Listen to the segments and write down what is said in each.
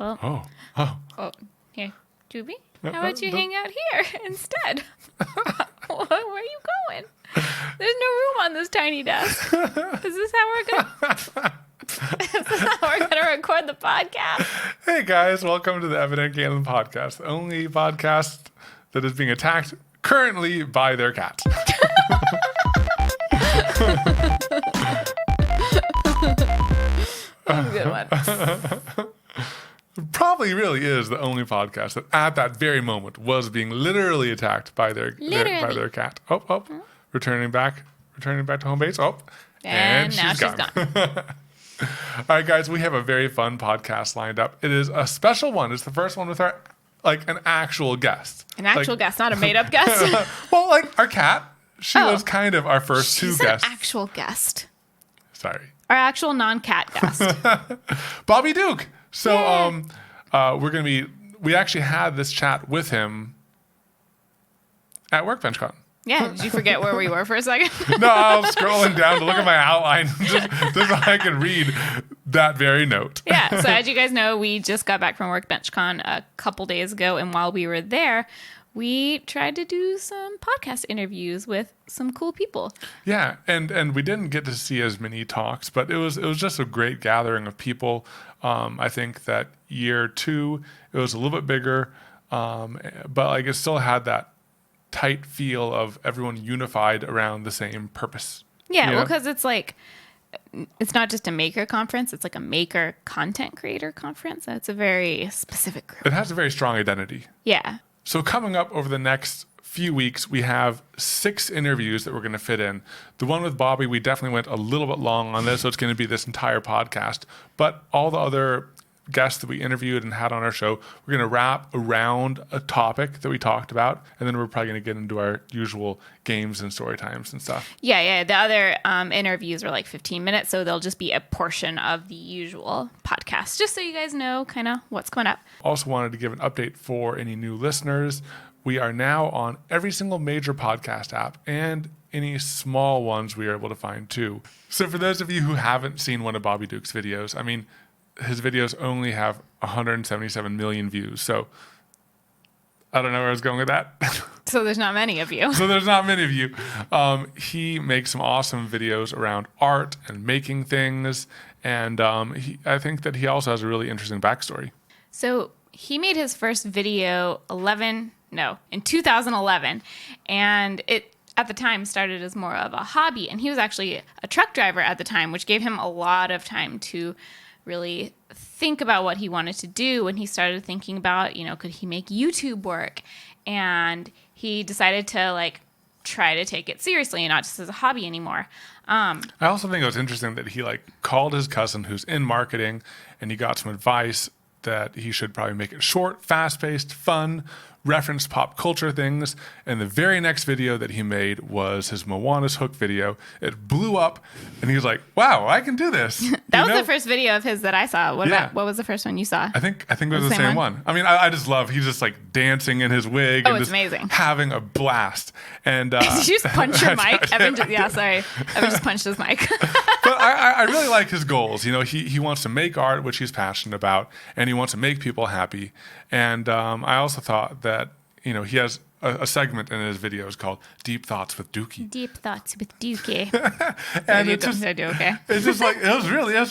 Well. Oh, here, Doobie. How about you hang out here instead? Where are you going? There's no room on this tiny desk. Is this how we're gonna record the podcast? Hey guys, welcome to the Evident Katelyn podcast, the only podcast that is being attacked currently by their cat. That's a good one. Probably really is the only podcast that at that very moment was being literally attacked by their cat. Returning back to home base. And now she's gone. All right, guys, we have a very fun podcast lined up. It is a special one. It's the first one with an actual guest. An actual guest, not a made-up guest. Well, our cat. She was kind of our first two guests. An actual guest. Sorry. Our actual non-cat guest. Bobby Duke. So we actually had this chat with him at WorkbenchCon. Yeah, did you forget where we were for a second? No, I was scrolling down to look at my outline just so I could read that very note. Yeah, so as you guys know, we just got back from WorkbenchCon a couple days ago, and while we were there, we tried to do some podcast interviews with some cool people. Yeah, and we didn't get to see as many talks, but it was just a great gathering of people. I think that year two, it was a little bit bigger, but it still had that tight feel of everyone unified around the same purpose. Yeah, well, because it's not just a maker conference, it's like a maker content creator conference. So it's a very specific group. It has a very strong identity. Yeah. So coming up over the next few weeks, we have 6 interviews that we're going to fit in. The one with Bobby, we definitely went a little bit long on this, so it's going to be this entire podcast. But all the other guests that we interviewed and had on our show, we're going to wrap around a topic that we talked about, and then we're probably going to get into our usual games and story times and stuff. Yeah. The other interviews are 15 minutes, so they'll just be a portion of the usual podcast, just so you guys know kind of what's coming up. Also wanted to give an update for any new listeners. We are now on every single major podcast app, and any small ones we are able to find too. So for those of you who haven't seen one of Bobby Duke's videos, his videos only have 177 million views. So I don't know where I was going with that. So there's not many of you. So there's not many of you. He makes some awesome videos around art and making things. And I think that he also has a really interesting backstory. So he made his first video in 2011. And it at the time started as more of a hobby. And he was actually a truck driver at the time, which gave him a lot of time to really think about what he wanted to do. When he started thinking about, could he make YouTube work? And he decided to try to take it seriously and not just as a hobby anymore. I also think it was interesting that he called his cousin who's in marketing, and he got some advice that he should probably make it short, fast-paced, fun, reference pop culture things. And the very next video that he made was his Moana's Hook video. It blew up, and he was like, wow, I can do this. That was the first video of his that I saw. What was the first one you saw? I think it was the same one. I just love, he's just dancing in his wig. Oh, and it's amazing. Having a blast. And did you just punch your mic? Evan just punched his mic. But I really like his goals. He wants to make art, which he's passionate about, and he wants to make people happy. And I also thought that, he has a segment in his videos called Deep Thoughts with Dookie. Deep Thoughts with Dookie. And it was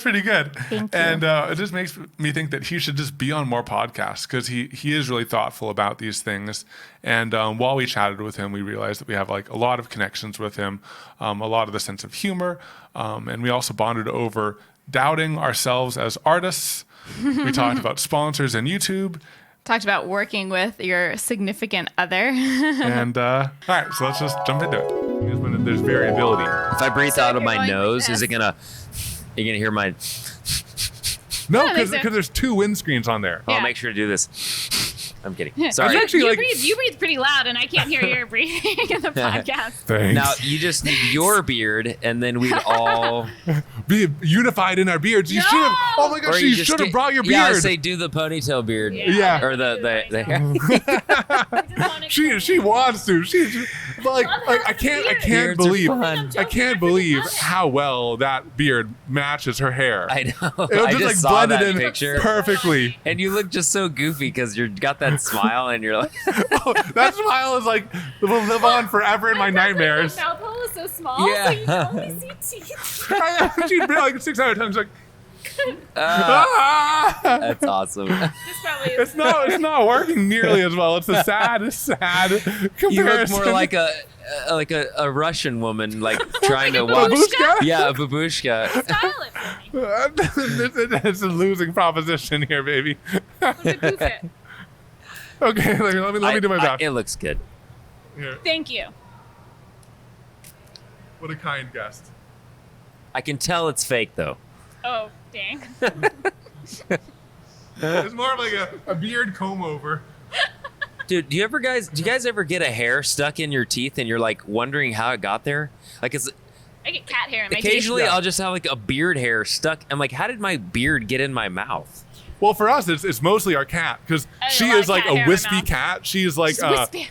pretty good. Thank you. And it just makes me think that he should just be on more podcasts, because he is really thoughtful about these things. And while we chatted with him, we realized that we have a lot of connections with him, a lot of the sense of humor. And we also bonded over doubting ourselves as artists. We talked about sponsors and YouTube. Talked about working with your significant other. And all right, so let's just jump into it. Because when there's variability. If I breathe out of my nose, are you gonna hear my? No, because there's 2 windscreens on there. I'll make sure to do this. I'm kidding. Sorry. You breathe pretty loud, and I can't hear your breathing in the podcast. Thanks. Now you just need your beard, and then we'd all be unified in our beards. You should have. Oh my gosh, you should have brought your beard. Yeah, I say do the ponytail beard. Yeah. Or the hair. she wants to. She like I can't Beards are believe fun. I can't believe how well that beard matches her hair. I know. It was I just like saw blended that in picture. perfectly. And you look just so goofy because you got that smile and you're like, Oh, that smile is like will live on forever in my nightmares. The mouth hole is so small, Yeah. so you can only see teeth. She'd be like 6 out of 10. She's like, that's awesome. This probably it's not working nearly as well. It's a sad comparison. You look more like a Russian woman, like trying to walk. Babushka? Yeah, a babushka. style it for me. It's a losing proposition here, baby. Boof it. Okay, let me do my best. It looks good. Here, Thank you. what a kind guest. I can tell it's fake though. Oh, dang. It's more of like a beard comb over. Dude, do you guys ever get a hair stuck in your teeth and you're like wondering how it got there? Like it's I get cat hair in my occasionally Yeah. I'll just have like a beard hair stuck. I'm like, how did my beard get in my mouth? Well, for us, it's mostly our cat because I have a she lot is of like cat hair a in my wispy mouth. cat. She's like teeth. Wispy.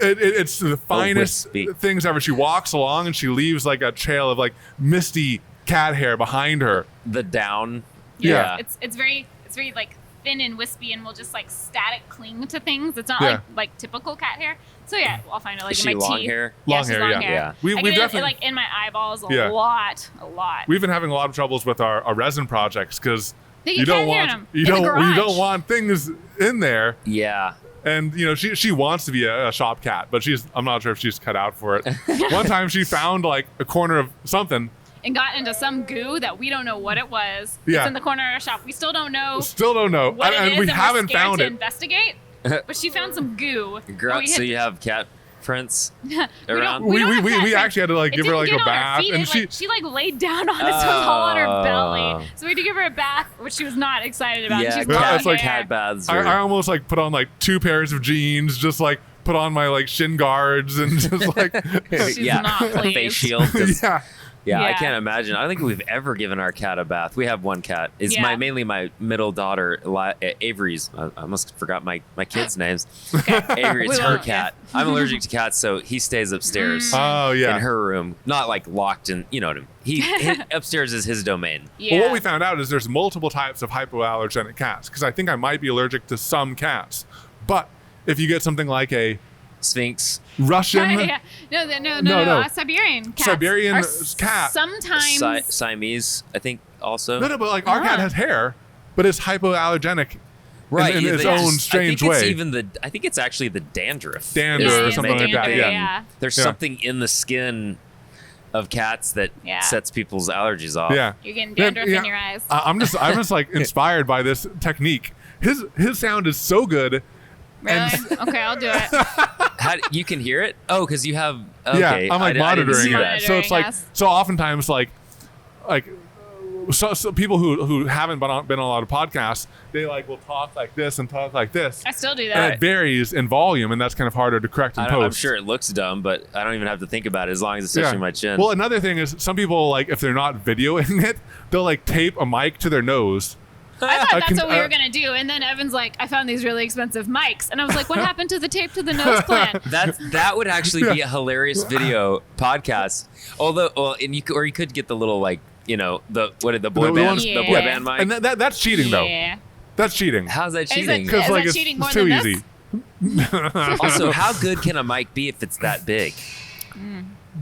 it's the finest wispy. things ever. She walks along and she leaves like a trail of like misty cat hair behind her. The down. Yeah. It's very like thin and wispy and will just like static cling to things. It's not Yeah. like typical cat hair. So yeah, I'll find it like Is in she my long teeth. hair? Yeah, Long she's hair, long yeah. hair. Yeah. We I we get it, definitely like in my eyeballs a Yeah. lot. we've been having a lot of troubles with our resin projects because They you get don't cat hair in want them. you In the don't you garage. don't want things in there. Yeah. And you know she wants to be a shop cat, but I'm not sure if she's cut out for it. One time she found like a corner of something. And got into some goo that we don't know what it was. Yeah. It's in the corner of our shop. We still don't know Still don't know, what it and is, we we're haven't scared found to it. investigate. But she found some goo. So you have cat prints We around? don't- we don't have cat We prints. actually had to like It give her didn't like get a on her bath, feet. and She like laid down on us. It was all on her Oh. belly. So we had to give her a bath, which she was not excited about. Yeah, She's Yeah, long it's like hair. cat baths. I Are, almost like put on like 2 pairs of jeans, just like put on my like shin guards and just like She's not pleased. face shield. 'cause- yeah. Yeah, I Yeah. can't imagine. I don't think we've ever given our cat a bath. We have one cat. It's Yeah. mainly my middle daughter, Avery's. I almost forgot my kids' names. Avery, it's We her won't, cat. I'm allergic to cats, so he stays upstairs Oh yeah. in her room, not like locked in. You know what I mean? His upstairs is his domain. Yeah. Well, what we found out is there's multiple types of hypoallergenic cats because I think I might be allergic to some cats, but if you get something like a Sphinx. Russian Yeah. No. No. Siberian cats Siberian are cat. sometimes Siamese, I think, also. no, but like our cat Ah. has hair, but it's hypoallergenic in yeah, its they own just- strange I think way. It's even I think it's actually the dandruff. Dandruff is or the something thing. like that, yeah. There's Yeah. something in the skin of cats that Yeah. sets people's allergies off. Yeah. You're getting dandruff Yeah. in your eyes. I'm just like inspired by this technique. His sound is so good. Really? Okay, I'll do it. You can hear it? Oh, because you have. Okay, Yeah, I'm like I didn't see monitoring that. it. So it's like Monitoring us. so oftentimes like so people who haven't been on a lot of podcasts, they like will talk like this and talk like this. I still do And that. it varies in volume, and that's kind of harder to correct in post. I'm sure it looks dumb, but I don't even have to think about it as long as it's touching my chin. Well, another thing is some people like if they're not videoing it, they'll like tape a mic to their nose. I thought that's can- what we were gonna do, and then Evan's like, "I found these really expensive mics," and I was like, "What happened to the tape to the nose plan?" that would actually be a hilarious video podcast. Although, and you could get the little like the boy The band ones- the Yeah. boy band mic. And that's cheating though. Yeah. That's cheating. How's that Is it- cheating? is Because like that it's cheating more too than this? easy. Also, how good can a mic be if it's that big?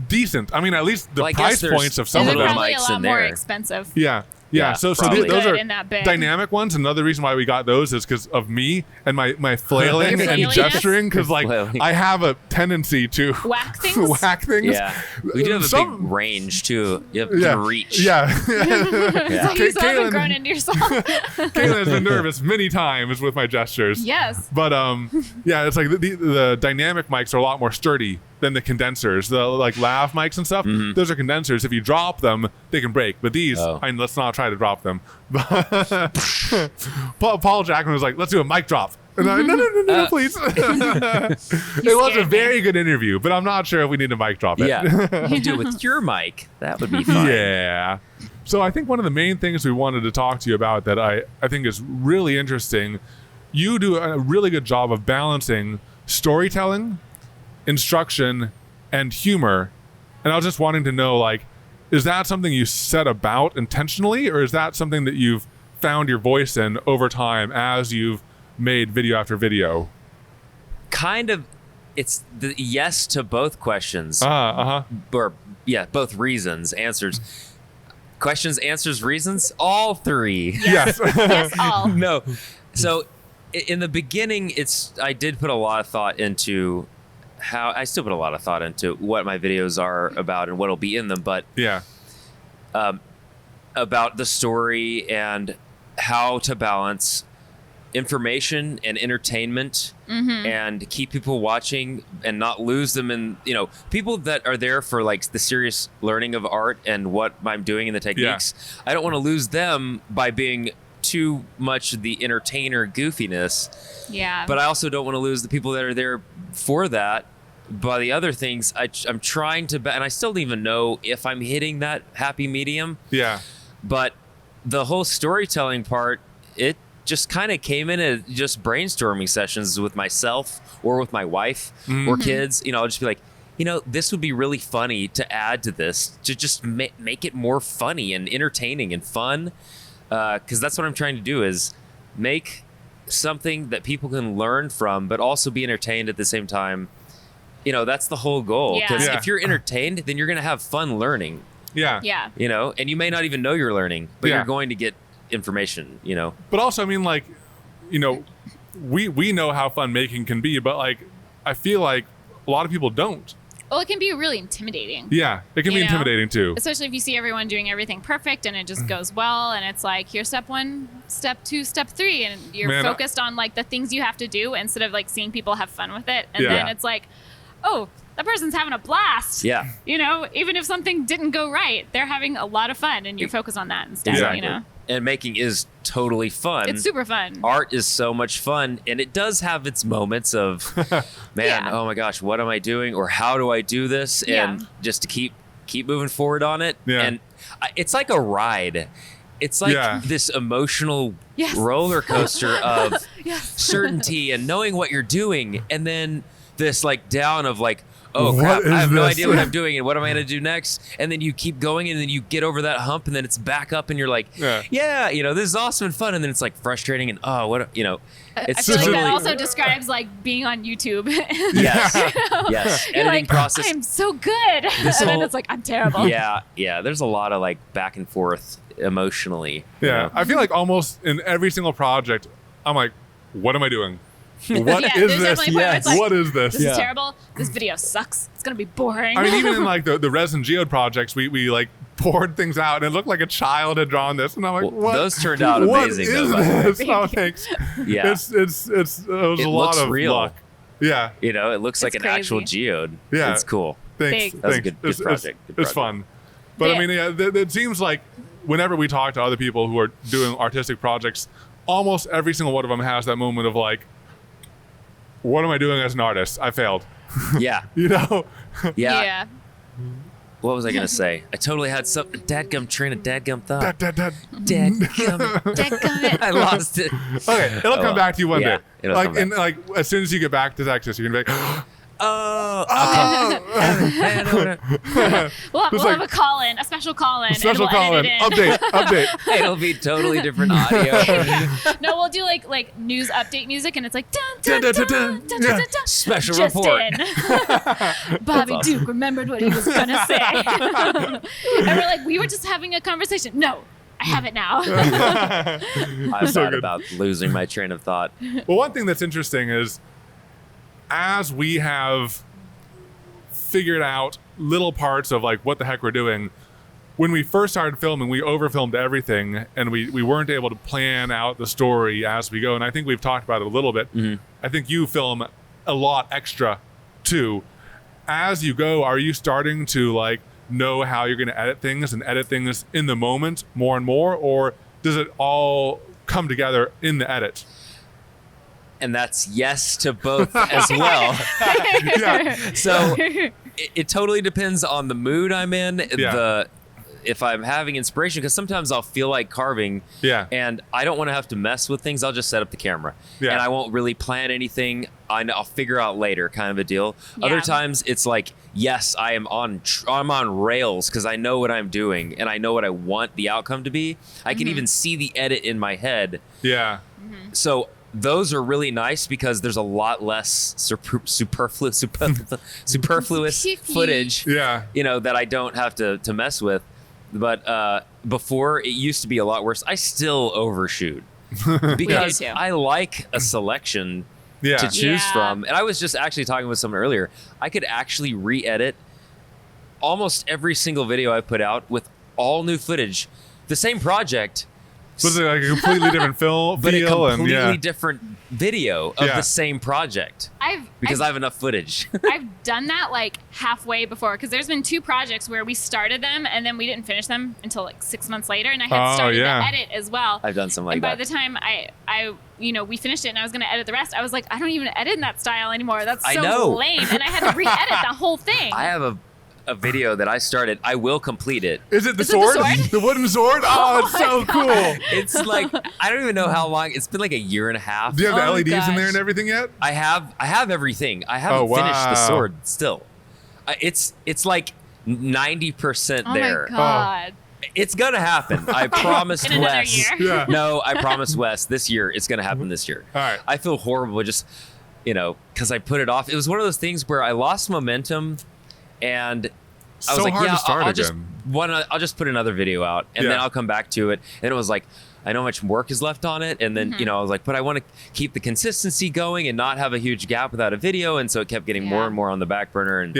Decent. I mean, at least the Well, I guess price there's- points of These some Some are of of them them. probably a mics lot in more there. expensive. Yeah. Yeah, So probably. those Good are in that big. dynamic ones. Another reason why we got those is because of me and my flailing Your and flailiness? gesturing. Because like Flailing. I have a tendency to Whack things? whack things. Yeah, we do have a Some- big range too. You have Yeah. to reach. Yeah. Yeah. You still haven't Katelyn- grown into yourself. Kayla has been nervous many times with my gestures. Yes. But yeah, it's like the dynamic mics are a lot more sturdy than the condensers. The like lav mics and stuff, those are condensers. If you drop them, they can break. But these, Oh. I mean, let's not try to drop them. Paul Jackman was like, let's do a mic drop. And I, no, please. It was a scared me. very good interview, but I'm not sure if we need to mic drop it. Yeah, you do it with your mic. That would be fun. Yeah. So I think one of the main things we wanted to talk to you about that I think is really interesting, you do a really good job of balancing storytelling, instruction, and humor. And I was just wanting to know, like, is that something you set about intentionally, or is that something that you've found your voice in over time as you've made video after video? Kind of, it's the yes to both questions. Or yeah, both reasons, answers. Questions, answers, reasons, all three. Yes. Yes, all. No. So in the beginning, I did put a lot of thought into I still put a lot of thought into what my videos are about and what'll be in them, but Yeah. About the story and how to balance information and entertainment and keep people watching and not lose them in, people that are there for like the serious learning of art and what I'm doing in the techniques. I don't want to lose them by being too much the entertainer goofiness. Yeah. But I also don't want to lose the people that are there for that. By the other things, I'm trying to, and I still don't even know if I'm hitting that happy medium. Yeah. But the whole storytelling part, it just kind of came in as just brainstorming sessions with myself or with my wife or kids. I'll just be like, this would be really funny to add to this, to just make it more funny and entertaining and fun. Because that's what I'm trying to do, is make something that people can learn from, but also be entertained at the same time. That's the whole goal. Yeah. Because Yeah. if you're entertained, then you're going to have fun learning. Yeah. Yeah. And you may not even know you're learning, but Yeah. you're going to get information. But also, I mean, like, we know how fun making can be, but like, I feel like a lot of people don't. Well, it can be really intimidating. Yeah, it can be You know? intimidating too. Especially if you see everyone doing everything perfect and it just goes well, and it's like, here's step 1, step 2, step 3, and you're Man, focused on like the things you have to do instead of like seeing people have fun with it. And Yeah. then it's like, oh, that person's having a blast. Yeah. Even if something didn't go right, they're having a lot of fun, and you're focused on that instead. Exactly. And making is totally fun. It's super fun. Art is so much fun, and it does have its moments of, man, Yeah. oh my gosh, what am I doing, or how do I do this, and Yeah. just to keep moving forward on it. Yeah. And it's like a ride. It's like Yeah. this emotional Yes. roller coaster of Yes. certainty and knowing what you're doing, and then this like down of like, oh What crap, is I have no this? idea what I'm doing and what am I going to do next? And then you keep going, and then you get over that hump, and then it's back up, and you're like, Yeah. this is awesome and fun. And then it's like frustrating, and I it's feel like totally, that also describes like being on YouTube. yes, yes, You're editing like, process. I'm so good. And This then whole- it's like, I'm terrible. Yeah, there's a lot of like back and forth emotionally. you Yeah, know? I feel like almost in every single project, I'm like, what am I doing? What Yeah, is there's this? definitely a point where it's like, What is this? This is terrible. This video sucks. It's gonna be boring. I mean, even in like the resin geode projects, we like poured things out, and it looked like a child had drawn this, and I'm like, Well, what? those turned out What amazing, is though, by the way. this? Oh, thanks. Yeah. it was It a lot looks of real. luck. Yeah, It looks like It's an actual crazy. geode. Yeah. It's cool. thanks. Big. That was a thanks. good project. Good It's project. fun, but I Yeah. mean, yeah, it seems like whenever we talk to other people who are doing artistic projects, almost every single one of them has that moment of like, what am I doing as an artist? I failed. Yeah. Yeah. yeah. What was I gonna say? I totally had some dadgum train of dadgum thought. That. Dadgum. Dadgummit. I lost it. Okay, it'll come well. back to you one Yeah, day. it'll Like, come back. and like as soon as you get back to Texas, you're gonna be like, Oh. We'll like- have a call-in, a special call-in. special and we'll call in, edit it update. It'll be totally different audio. No, we'll do like news update music, and it's like dun dun Dun, dun dun, dun dun, dun yeah. dun dun. Special Just report. in. Bobby awesome. Duke remembered what he was gonna say, and we're like, we were just having a conversation. No, I have it now. I So thought good. about losing my train of thought. Well, one thing that's interesting is as we have figured out little parts of like what the heck we're doing, when we first started filming, we overfilmed everything, and we weren't able to plan out the story as we go. And I think we've talked about it a little bit. I think you film a lot extra too. As you go, are you starting to like know how you're going to edit things and edit things in the moment more and more, or does it all come together in the edit? And that's yes to both as well. Yeah. So it totally depends on the mood I'm in. Yeah. if I'm having inspiration, because sometimes I'll feel like carving, and I don't want to have to mess with things. I'll just set up the camera, and I won't really plan anything. I'll figure out later, kind of a deal. Other times it's like, yes, I'm on rails because I know what I'm doing and I know what I want the outcome to be. I can even see the edit in my head. Yeah. So those are really nice because there's a lot less superfluous footage, you know, that I don't have to mess with. But before, it used to be a lot worse. I still overshoot because I like a selection to choose from. And I was just actually talking with someone earlier. I could actually re-edit almost every single video I put out with all new footage, the same project. But it's like a completely different film, but a completely and, different video of the same project. I have enough footage. I've done that like halfway before, because there's been 2 projects where we started them and then we didn't finish them until like 6 months later, and I had started the edit as well. I've done something like that. And by the time we finished it and I was going to edit the rest, I was like, I don't even edit in that style anymore. That's so lame, and I had to re-edit the whole thing. I have a video that I started. I will complete it. Is it the sword? The wooden sword? Oh, it's so cool. It's like, I don't even know how long. It's been like a year and a half. Do you have the LEDs in there and everything yet? I have everything. I haven't finished the sword still. It's like 90% there. Oh my God. It's gonna happen. I promised in Wes. Another year? No, I promised Wes this year. It's gonna happen this year. All right. I feel horrible just, because I put it off. It was one of those things where I lost momentum. And I was like, I'll just put another video out and then I'll come back to it. And it was like, I know how much work is left on it. And then, I was like, but I want to keep the consistency going and not have a huge gap without a video. And so it kept getting more and more on the back burner. And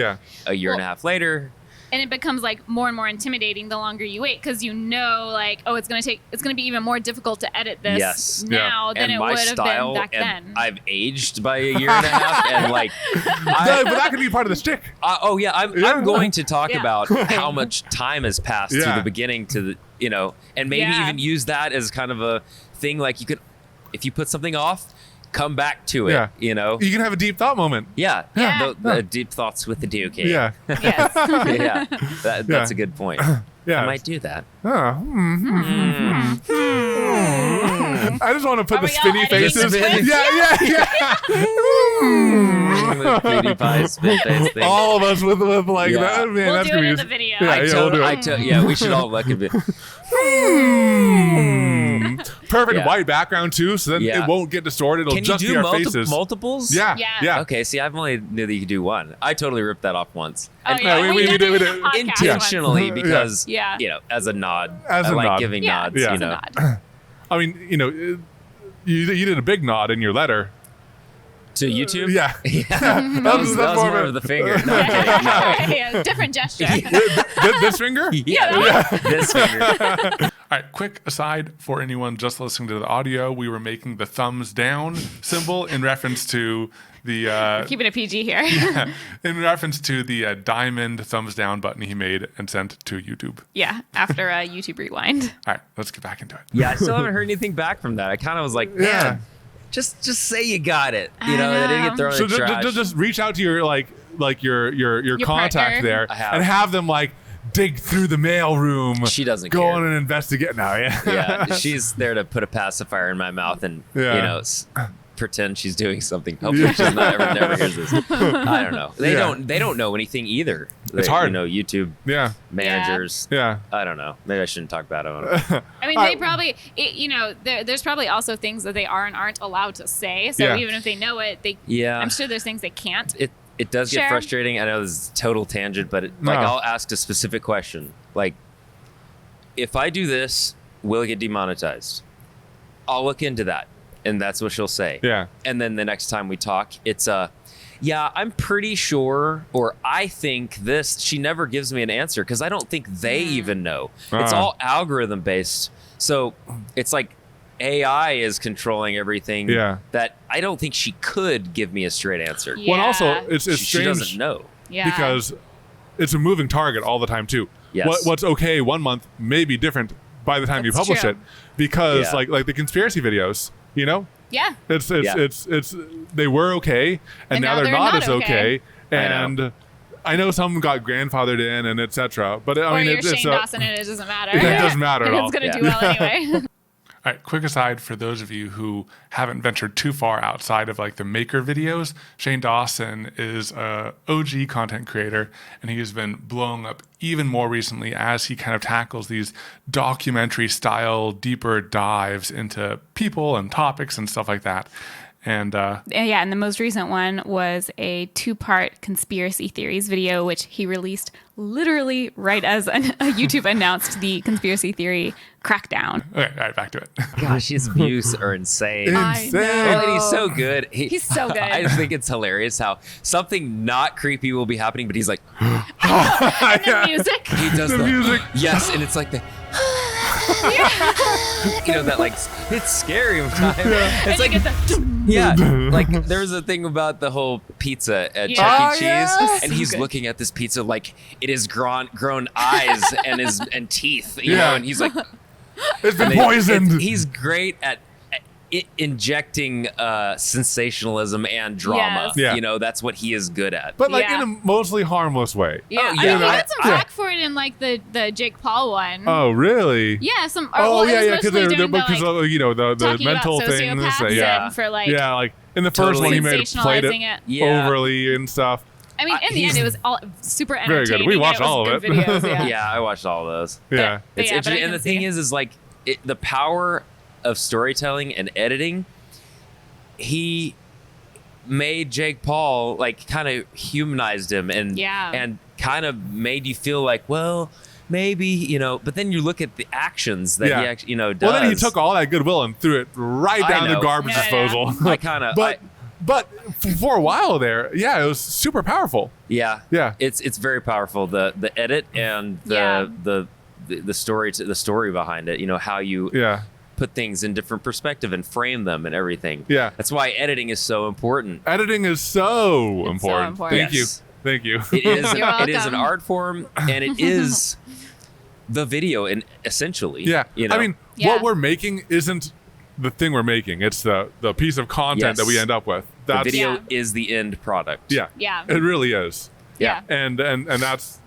a year and a half later. And it becomes like more and more intimidating the longer you wait, because like, oh, it's going to be even more difficult to edit this now than it would have been back then. I've aged by a year and a half, and like, but that could be part of the shtick. I'm going to talk about how much time has passed to the beginning to the, and maybe even use that as kind of a thing. Like, you could, if you put something off, come back to it, you can have a deep thought moment. The deep thoughts with the DOK. Yes. That's a good point. I might do that. I just want to put the spinny faces. Cutie pie spin face thing. All of us with like that. Man, we'll that's do it gonna in be the video. we'll do it. We should all look a bit. Perfect white background too, so then it won't get distorted. It'll just be our faces. Multiples? Yeah. Okay, see, I've only knew that you could do one. I totally ripped that off once. We did it intentionally because as a nod. I like giving nods. As a nod. I mean, you did a big nod in your letter. To YouTube? Yeah. That was more of the finger. No, different gesture. This finger? This finger. All right, quick aside for anyone just listening to the audio. We were making the thumbs down symbol in reference to the... keeping it PG here. In reference to the diamond thumbs down button he made and sent to YouTube. Yeah, after a YouTube rewind. All right, let's get back into it. Yeah, I still haven't heard anything back from that. I kind of was like, man... Just say you got it. They didn't get thrown in the trash. Just reach out to your your contact partner. there and have them like dig through the mail room. She doesn't go care. on and investigate. No, she's there to put a pacifier in my mouth and pretend she's doing something. Hopefully she's never hears this. I don't know. They don't know anything either. It's hard. YouTube managers. I don't know. Maybe I shouldn't talk bad about them. I mean, they probably, there's probably also things that they aren't allowed to say. So even if they know it, I'm sure there's things they can't. It does get frustrating. I know this is a total tangent, but I'll ask a specific question. Like, if I do this, will it get demonetized? I'll look into that. And that's what she'll say. Yeah. And then the next time we talk, it's I'm pretty sure, or I think this. She never gives me an answer because I don't think they even know. It's all algorithm based. So it's like AI is controlling everything. That I don't think she could give me a straight answer. Well, and also it's strange. She doesn't know. Because it's a moving target all the time too. Yes. What's okay one month may be different by the time you publish it. Because like the conspiracy videos. It's they were okay, and now they're not as okay. And I know some got grandfathered in and etc. But I Or mean, you're it's Shane Dawson and it doesn't matter. It doesn't matter at all. It's going to do well anyway. All right, quick aside for those of you who haven't ventured too far outside of like the maker videos, Shane Dawson is a OG content creator, and he has been blowing up even more recently as he kind of tackles these documentary style deeper dives into people and topics and stuff like that. And Yeah, and the most recent one was a 2-part conspiracy theories video, which he released literally right as YouTube announced the conspiracy theory crackdown. okay, all right, back to it. Gosh, his views are insane. Insane. Well, and he's so good. He's so good. I just think it's hilarious how something not creepy will be happening, but he's like, And the music. he does The the music. Yes, and it's like the. You know that, like, it's scary time. It's And like, you get the yeah, like there was a thing about the whole pizza at Yeah. Chuck E. Oh, Cheese, yes. and he's So good. looking at this pizza like it has grown eyes and teeth, you Yeah. know, and he's like, It's been they- poisoned. he's great at injecting sensationalism and drama. Yes. Yeah. You know, that's what he is good at. But like Yeah. in a mostly harmless way. Yeah, Oh, I yeah. mean, he Yeah. got some flack for it in like the Jake Paul one. Oh, really? Yeah, some. Oh, well, it yeah, was yeah, because mostly during the, because like, you know the talking mental about things. sociopaths Yeah. and for like Yeah, like in the first one he made played it sensationalizing it. Yeah. overly and stuff. I mean, in the he's end, it was all super Very entertaining. good. We watched and it was all of good it. Videos, yeah. Yeah, I watched all those. Yeah. But It's yeah, but I interesting, and can the thing see. is like the power of storytelling and editing. He made Jake Paul, like, kind of humanized him and Yeah. and kind of made you feel like, well, maybe, you know. But then you look at the actions that Yeah. he actually, you know, does. Well, then he took all that goodwill and threw it right I down the know. garbage Yeah, disposal. I kind of, But for a while there, yeah, it was super powerful. yeah, Yeah. It's very powerful. The edit and Yeah. the story behind it. You know, how you Yeah. put things in different perspective and frame them and everything. Yeah. That's why editing is so important. Editing is so important. important. Thank Yes. you. Thank you. It is You're it is an welcome. art form, and it is the video, and essentially, Yeah. You know, I mean, Yeah. what we're making isn't the thing we're making. It's the piece of content Yes. that we end up with. the That's video Yeah. is the end product. yeah. Yeah. It really is. Yeah. And that's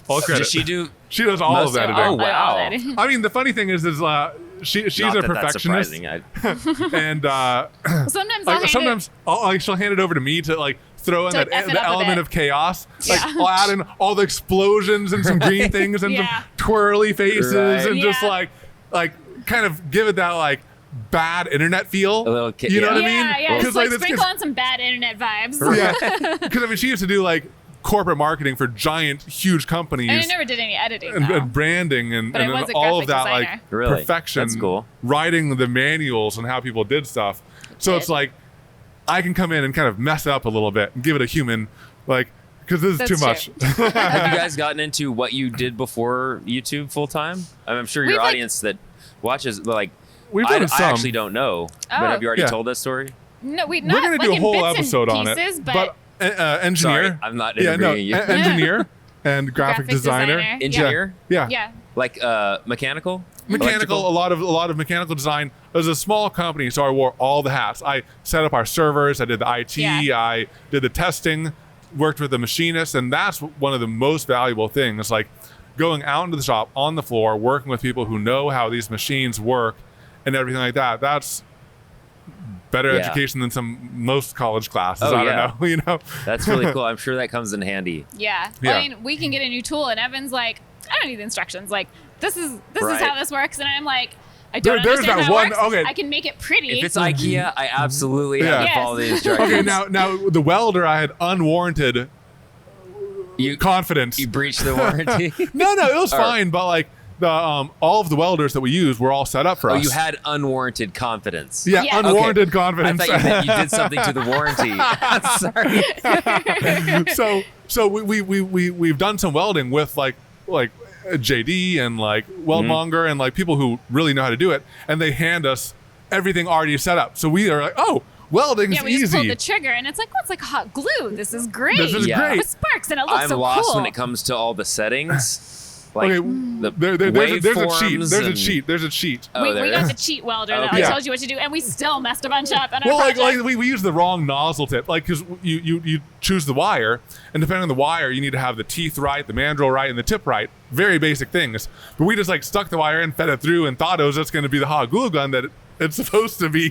all credit. Does she do? She does all most of the of- editing. oh, wow. All editing. I mean, the funny thing is she's Not a that that's perfectionist, surprising. and Sometimes I'll like, hand sometimes she'll hand it over to me to like throw in To F it the up a element bit. of chaos. Like Yeah. I'll add in all the explosions and some green things and Yeah. some twirly faces Right. and just Yeah. like kind of give it that like bad internet feel. A little you know yeah. what I mean? Yeah, Because just like that's sprinkle on some bad internet vibes. yeah. Because I mean, she used to do like corporate marketing for giant, huge companies. And I never did any editing. and, though. and branding and, But I and was a all of graphic that designer. like Really? perfection. That's cool. Writing the manuals and how people did stuff. So it's like I can come in and kind of mess up a little bit and give it a human, like, because this is That's too much. Have you guys gotten into what you did before YouTube full time? I'm sure your We've, like- audience that watches, like, We've I done some. actually don't know. But Oh. have you already Yeah. told that story? No, We're gonna do a in whole bits and episode on it. pieces, But engineer. Sorry, I'm not yeah, no, interviewing you. engineer and graphic designer. Engineer? Yeah. yeah. Like mechanical? Mechanical, Electrical? a lot of mechanical design. It was a small company, so I wore all the hats. I set up our servers, I did the IT, Yeah. I did the testing, worked with the machinist, and that's one of the most valuable things. Like going out into the shop on the floor, working with people who know how these machines work and everything like that. That's better Yeah. education than most college classes. Oh, I yeah. don't know, you know. That's really cool. I'm sure that comes in handy. Yeah. Yeah. I mean, we can get a new tool, and Evan's like, I don't need the instructions. Like, this is Right. how this works, and I'm like, I don't There's understand that how one- it works. okay. I can make it pretty. If it's IKEA, I absolutely have Yeah. to Yes. follow the instructions. Okay, now the welder, I had unwarranted you confidence. you breached the warranty. No, it was Or- fine, but like the all of the welders that we used were all set up for Oh, us. you had unwarranted confidence. yeah, Yeah. unwarranted Okay. I confidence. thought you meant you did something to the warranty. Sorry. so we've done some welding with like JD and like Weldmonger and like people who really know how to do it, and they hand us everything already set up. So we are like, oh, welding's yeah, we just pulled easy. the trigger, and it's like, oh, it's like hot glue. This is great. This is Yeah. great. With sparks, and it looks I'm so lost cool. when it comes to all the settings. Like Okay, there's a cheat. waveforms There's a and- cheat. There's a cheat. Oh, we there got is. the cheat welder that Okay. like tells you what to do, and we still messed a bunch up. On our Well, project. we use the wrong nozzle tip, like because you choose the wire, and depending on the wire, you need to have the teeth right, the mandrel right, and the tip right. Very basic things. But we just like stuck the wire in, fed it through, and thought it was just going to be the hot glue gun that it's supposed to be.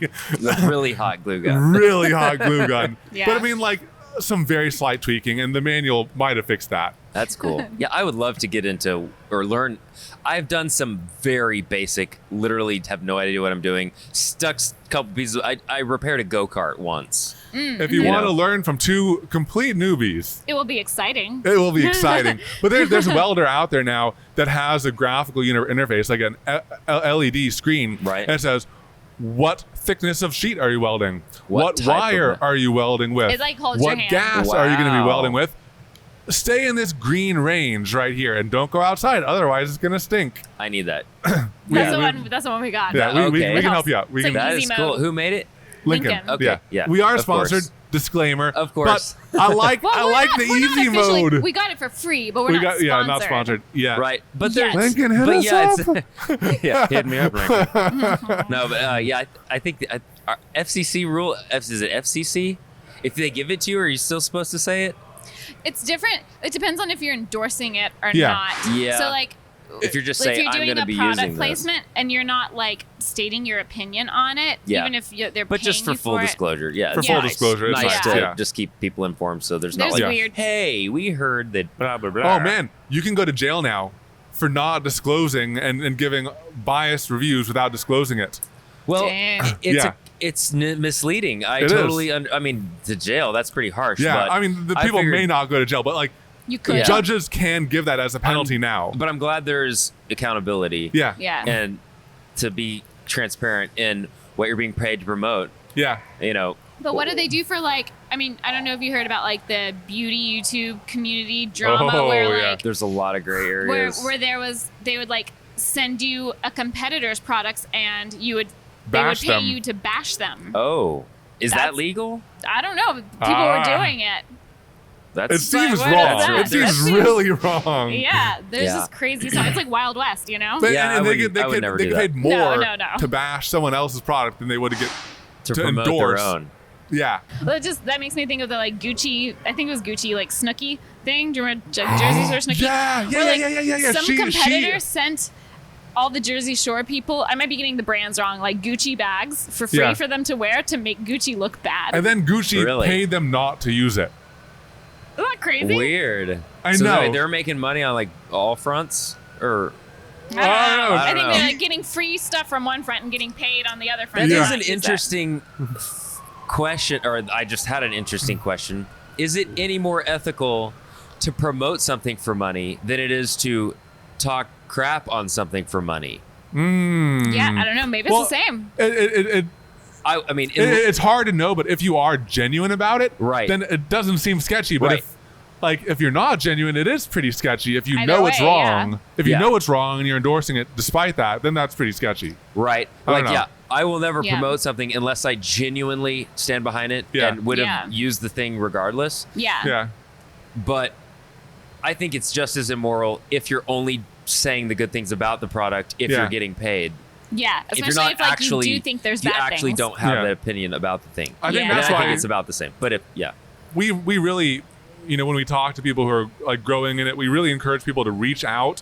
Really hot glue gun. Really hot glue gun. Yeah. But I mean, like some very slight tweaking, and the manual might have fixed that. That's cool. Yeah, I would love to get into or learn. I've done some very basic, literally have no idea what I'm doing. Stuck a couple pieces. I repaired a go-kart once. If you You want to know. learn from two complete newbies, it will be exciting. it will be exciting. But there's a welder out there now that has a graphical interface, like an LED screen, Right. and it says, what thickness of sheet are you welding? What What type wire of- are you welding with? It, like, holds what your hand. gas are you going to be Wow. welding with? Stay in this green range right here and don't go outside. Otherwise, it's going to stink. I need that. That's Yeah. the one. That's the one we got. Yeah, we Okay. can help you out. We It's can, like That Easy is mode. cool. Who made it? Lincoln. Lincoln. Okay, yeah, We are of sponsored. course. Disclaimer. Of course. But I like Well, I we're like not- the we're not easy officially- mode. We got it for free, but we're We not got sponsored. yeah, not sponsored. Yeah. Right, but Yes. there's Lincoln, hit but us yeah, up. it's yeah, hit me up, Lincoln. No, but yeah, I think our FCC rule. Is it FCC? If they give it to you, are you still supposed to say it? It's different. It depends on if you're endorsing it or Yeah. not. Yeah. So like, If you're just if saying you're I'm doing going to a be product using this, placement and you're not like stating your opinion on it, Yeah. even if they're but paying just for you full for it. disclosure, yeah, For it's full nice. disclosure, it's nice nice, to yeah. just keep people informed, so there's There's not like, weird. hey, we heard that blah blah blah. Oh man, you can go to jail now for not disclosing and giving biased reviews without disclosing it. Well, Dang. it's Yeah. it's misleading. I It totally. is. I mean, to jail. That's pretty harsh. Yeah, but I mean, the I people figured- may not go to jail, but like You could. Yeah. judges can give that as a penalty now. But I'm glad there's accountability. Yeah, Yeah. And to be transparent in what you're being paid to promote. yeah. You know. But what do they do for like? I mean, I don't know if you heard about like the beauty YouTube community drama Oh, where yeah. like There's a lot of gray areas. where they would like send you a competitor's products and they would Bash pay them. you to bash them. Oh, is that That's- legal? I don't know. People Ah. were doing it. That's It seems what wrong. is that? It seems That seems- really wrong. Yeah, there's Yeah. this crazy stuff. It's like Wild West, you know? But, Yeah, and I they wouldn't- get I would never they do get that. paid more No. to bash someone else's product than they would to get to to promote endorse. their own. Yeah. Well, that makes me think of the like Gucci. I think it was Gucci like Snooki thing. Do you remember Jersey Shore Snooki? Yeah, yeah, Where, like, yeah. Some competitor sent all the Jersey Shore people. I might be getting the brands wrong. Like Gucci bags for free Yeah. for them to wear to make Gucci look bad. And then Gucci Really? paid them not to use it. Isn't that crazy? Weird. I so know. They're making money on like all fronts, or I don't know. I I don't think know. they're like getting free stuff from one front and getting paid on the other front. that Yeah. is to an not use that. interesting question. Or I just had an interesting question. Is it any more ethical to promote something for money than it is to talk crap on something for money? Yeah, I don't know. Maybe it's Well, the same. I mean, It's hard to know, but if you are genuine about it, Right. then it doesn't seem sketchy. But Right. if you're not genuine, it is pretty sketchy. If you Either know it's way, wrong, yeah. if you Yeah. know it's wrong and you're endorsing it despite that, then that's pretty sketchy. right. I don't Like, know. yeah, I will never Yeah. promote something unless I genuinely stand behind it Yeah. and would have Yeah. used the thing regardless. Yeah. Yeah. But I think it's just as immoral if you're only saying the good things about the product if Yeah. you're getting paid. Yeah. If Especially you're not if like actually, you do think there's you bad actually things. don't have Yeah. an opinion about the thing. I think Yeah. And that's I why think it's about the same. But if we really, when we talk to people who are like growing in it, we really encourage people to reach out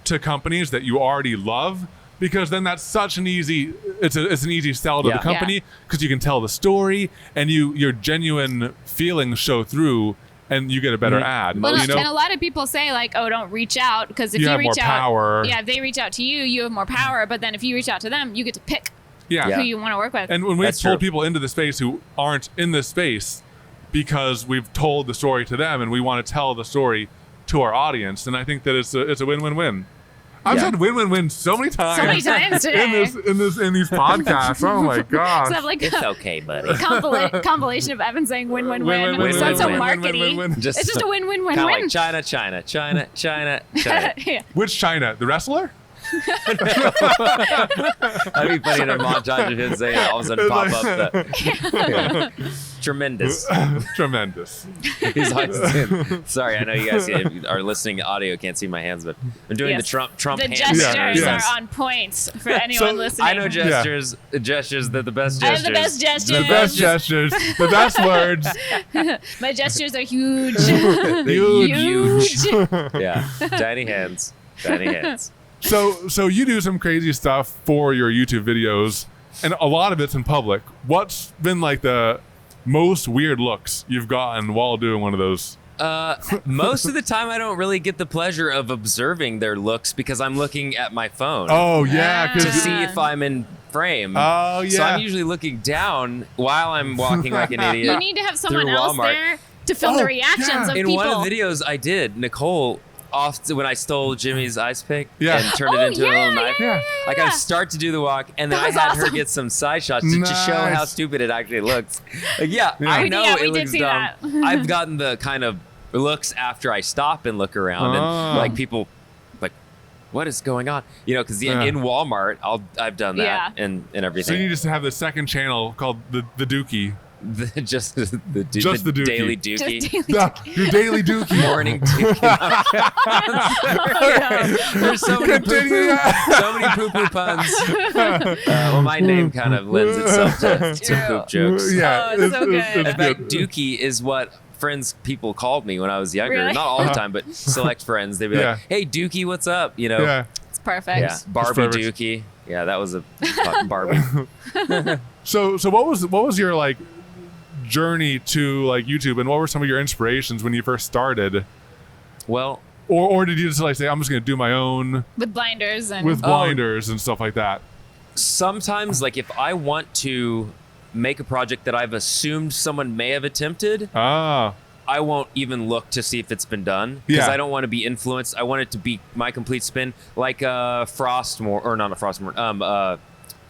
to companies that you already love, because then that's such an easy it's an easy sell to Yeah. the company, because you can tell the story and your genuine feelings show through and you get a better ad. Well, you know? and a lot of people say like, "Oh, don't reach out," because if You you, have reach more out, power. yeah, if they reach out to you, you have more power. But then if you reach out to them, you get to pick yeah. who you want to work with. And when we've That's pulled true. people into the space who aren't in this space because we've told the story to them and we want to tell the story to our audience, and I think that it's a win-win-win. I've Yeah. said win-win-win so many times. So many times today. in these podcasts. Oh my gosh. So have like it's a okay, buddy. compilation of Evan saying win win Win, win. win, It win, sounds so win, win, markety. win, win, win. It's just a win win win Kind of win. like China, China, China, China, China. Yeah. Which China? The wrestler? That'd be funny in a montage of him saying it, all of a sudden pop up. Yeah. Tremendous. Tremendous. He's always saying, sorry, I know you guys are listening audio, can't see my hands, but I'm doing Yes. the Trump The hand gestures yes. are on point for anyone listening. I know gestures. Gestures, they're the best I gestures. have the best gestures. The best gestures, the best words. My gestures are huge. Huge. Yeah. Tiny hands. Tiny hands. So you do some crazy stuff for your YouTube videos, and a lot of it's in public. What's been like the most weird looks you've gotten while doing one of those? Most of the time, I don't really get the pleasure of observing their looks because I'm looking at my phone Oh yeah, to 'cause- see if I'm in frame. Oh yeah. So I'm usually looking down while I'm walking like an idiot. You need to have someone Through else Walmart. there to film Oh, the reactions yeah. of In people. one of the videos I did, Nicole when I stole Jimmy's ice pick Yeah. and turned it Oh, into a yeah, little knife. yeah, Like I start to do the walk, and then That I was had her awesome. get some side shots to show how Nice. stupid it actually looks. Like, yeah, I We- know yeah, we it did looks see dumb. that. I've gotten the kind of looks after I stop and look around, Oh. and like people, like, what is going on? You know, because Yeah. in Walmart, I've done that Yeah. and So everything. you just have the second channel called the Dookie. Just the Just the Dookie. daily Just dookie. daily- Your daily Dookie. Morning dookie. There's so many Continue. poo poo puns. Well, my name kind of lends itself to poop jokes. Yeah, Oh, it's so good. In it's fact, good. Dookie is what people called me when I was younger. Really? Not all the time, but select friends. They'd be Yeah. like, "Hey, Dookie, what's up?" You know, Yeah. It's perfect. yeah, Barbie perfect. Dookie. Yeah, that was a Barbie. So what was your like journey to like YouTube, and what were some of your inspirations when you first started? Well, Or did you just like say, I'm just gonna do my own With blinders and with blinders and stuff like that? sometimes, like if I want to make a project that I've assumed someone may have attempted, Ah. I won't even look to see if it's been done because Yeah. I don't want to be influenced. I want it to be my complete spin, like Frostmore, or not a Frostmore,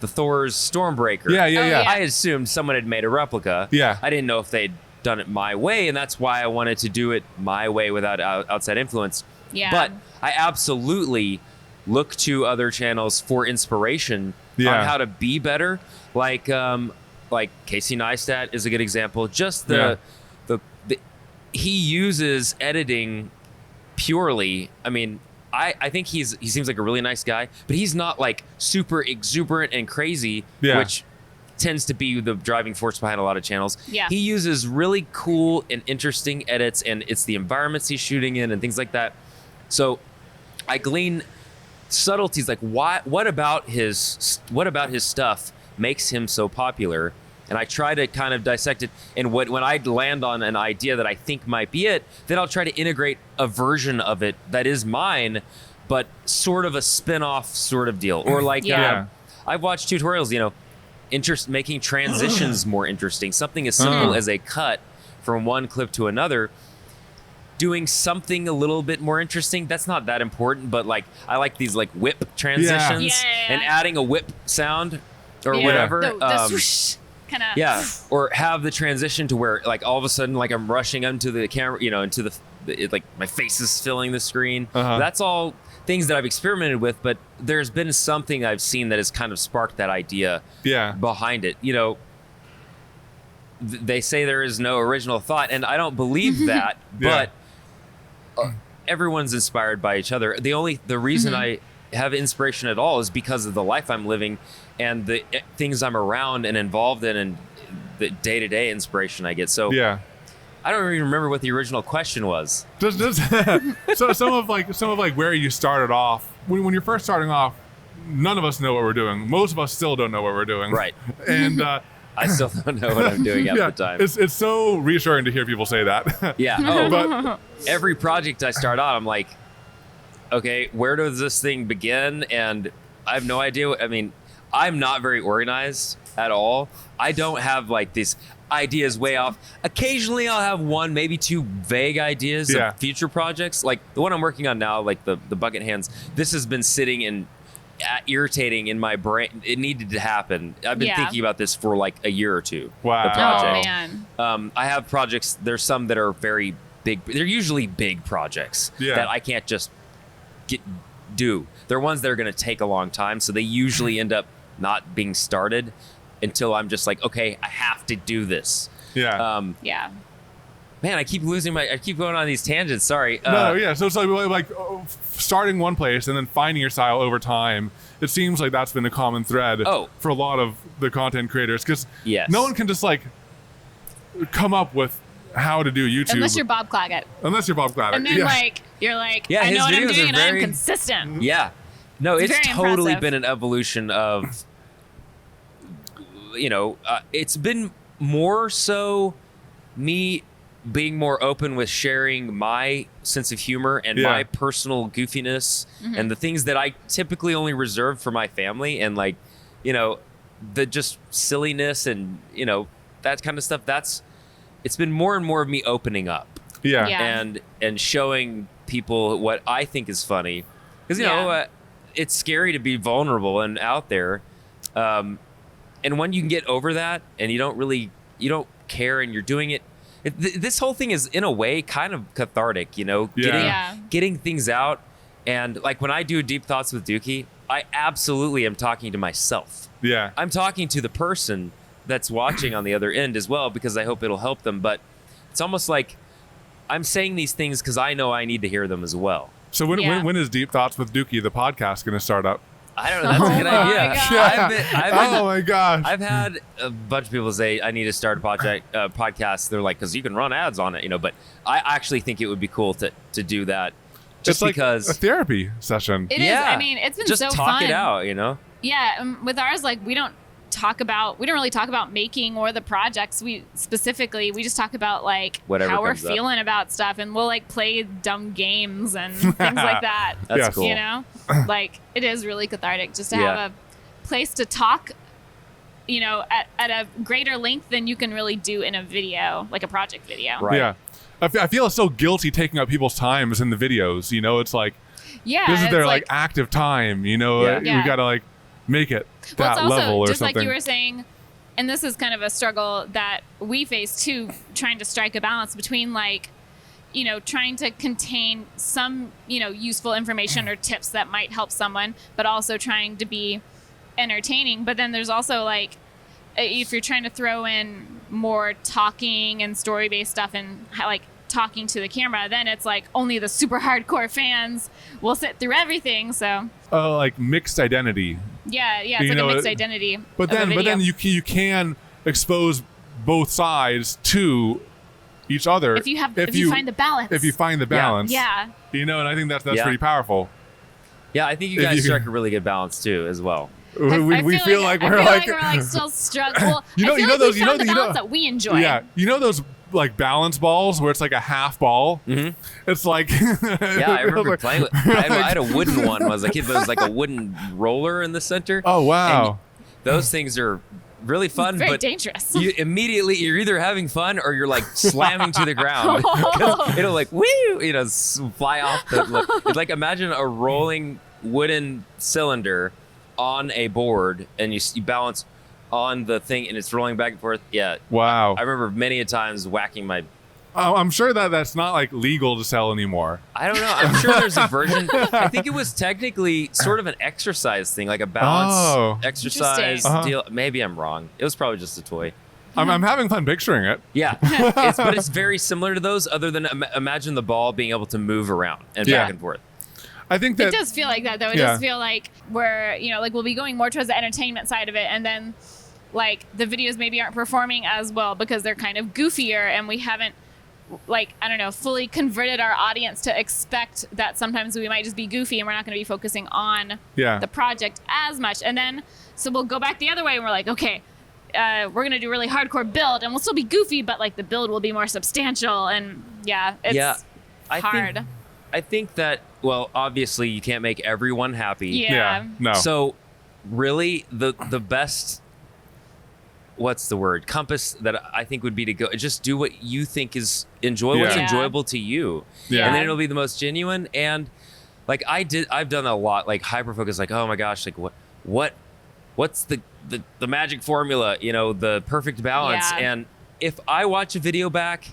the Thor's Stormbreaker. Yeah, Oh, yeah. I assumed someone had made a replica. Yeah. I didn't know if they'd done it my way, and that's why I wanted to do it my way without outside influence. Yeah. But I absolutely look to other channels for inspiration Yeah. on how to be better. Like Casey Neistat is a good example. Just the he uses editing purely. I mean, I think he seems like a really nice guy, but he's not like super exuberant and crazy, Yeah. which tends to be the driving force behind a lot of channels. Yeah. He uses really cool and interesting edits, and it's the environments he's shooting in and things like that. So I glean subtleties like what about his stuff makes him so popular, and I try to kind of dissect it. And when I land on an idea that I think might be it, then I'll try to integrate a version of it that is mine, but sort of a spin-off sort of deal. Or like Yeah. I've watched tutorials, making transitions more interesting. Something as simple as a cut from one clip to another. Doing something a little bit more interesting. That's not that important, but like I like these like whip transitions Yeah. and adding a whip sound or Yeah. whatever. The swoosh kind of. Yeah, or have the transition to where like all of a sudden like I'm rushing into the camera, into like my face is filling the screen. Uh-huh. That's all things that I've experimented with, but there's been something I've seen that has kind of sparked that idea Yeah. behind it. They say there is no original thought, and I don't believe that, Yeah. but everyone's inspired by each other. The reason I have inspiration at all is because of the life I'm living and the things I'm around and involved in, and the day-to-day inspiration I get. So Yeah. I don't even remember what the original question was. So some of like where you started off when you're first starting off, none of us know what we're doing. Most of us still don't know what we're doing. Right. And I still don't know what I'm doing at the time. it's so reassuring to hear people say that. Yeah. Oh, But every project I start on, I'm like, okay, where does this thing begin? And I have no idea. I'm not very organized at all. I don't have like these ideas way off. Occasionally I'll have one, maybe two vague ideas Yeah. of future projects. Like the one I'm working on now, like the bucket hands, this has been sitting and irritating in my brain. It needed to happen. I've been Yeah. thinking about this for like a year or two. Wow. The Oh project. man. I have projects. There's some that are very big. They're usually big projects Yeah. that I can't just do. They're ones that are going to take a long time, so they usually end up not being started until I'm just like, okay, I have to do this. Yeah. Yeah. Man, I keep going on these tangents. Sorry. No, yeah. So it's like starting one place and then finding your style over time. It seems like that's been a common thread for a lot of the content creators, because no one can just like come up with how to do YouTube Unless you're Bob Claggett. And then you're like, Yeah, I know what I'm his videos doing are and very- I'm consistent. Yeah. No, it's very totally impressive. been an evolution of, it's been more so me being more open with sharing my sense of humor and my personal goofiness and the things that I typically only reserve for my family, and like, the just silliness and, that kind of stuff. It's been more and more of me opening up. Yeah. And showing people what I think is funny, because it's scary to be vulnerable and out there, and when you can get over that and you don't care and you're doing it, this whole thing is in a way kind of cathartic, getting things out. And like when I do Deep Thoughts with Dookie, I absolutely am talking to myself. Yeah. I'm talking to the person that's watching on the other end as well, because I hope it'll help them. But it's almost like I'm saying these things because I know I need to hear them as well. So when is Deep Thoughts with Dookie, the podcast, going to start up? I don't know. That's a good idea. Oh my gosh. I've had a bunch of people say I need to start a podcast. They're like, because you can run ads on it, but I actually think it would be cool to do that. Just it's like because a therapy session. It is. I mean, it's been just so talk fun. it out, Yeah, with ours, like we don't really talk about making or the projects. We just talk about like Whatever how we're comes up. feeling about stuff, and we'll like play dumb games and things like that. That's Yes. cool. Like it is really cathartic just to have a place to talk, at a greater length than you can really do in a video, like a project video. Right. Yeah. I feel so guilty taking up people's times in the videos. It's like, Yeah, this is it's their like active time. We got to like make it Well, that it's also level or just something. like you were saying, and this is kind of a struggle that we face too, trying to strike a balance between like, trying to contain some, useful information or tips that might help someone, but also trying to be entertaining. But then there's also like, if you're trying to throw in more talking and story-based stuff and like talking to the camera, then it's like only the super hardcore fans will sit through everything. So like mixed identity. yeah, it's like a mixed identity. But then you can expose both sides to each other if you find the balance. If you find the balance. Yeah. And I think that's pretty powerful. Yeah, I think you guys strike a really good balance too, as well. We feel like we're like still struggling. Well, you know I feel like those we found the balance that we enjoy. Yeah, those like balance balls where it's like a half ball. Mhm. It's like Yeah, I remember playing with. I had a wooden one when I was a kid, but it was like a wooden roller in the center. Oh wow. And those things are really fun, It's very but dangerous. you're either having fun or you're like slamming to the ground. 'Cause it'll like woo, fly off it's like imagine a rolling wooden cylinder on a board, and you balance on the thing, and it's rolling back and forth. Yeah. Wow. I remember many a times whacking my. I'm sure that's not like legal to sell anymore. I don't know. I'm sure there's a version. I think it was technically sort of an exercise thing, like a balance exercise Interesting. deal. Maybe I'm wrong. It was probably just a toy. I'm having fun picturing it. Yeah, but it's very similar to those. Other than imagine the ball being able to move around and Yeah. back and forth. I think that It does feel like that, though. It does feel like we're, like we'll be going more towards the entertainment side of it, and then like the videos maybe aren't performing as well because they're kind of goofier, and we haven't fully converted our audience to expect that sometimes we might just be goofy and we're not going to be focusing on the project as much. And then so we'll go back the other way and we're like, okay, we're going to do really hardcore build and we'll still be goofy, but like the build will be more substantial. And it's hard. I think that, well, obviously you can't make everyone happy. Yeah. No. So really the best, what's the word, compass that I think would be to go just do what you think is what's enjoyable to you. Yeah. And then it'll be the most genuine. And like I've done a lot, like hyper focus, like, oh my gosh, like what's the magic formula, the perfect balance. Yeah. And if I watch a video back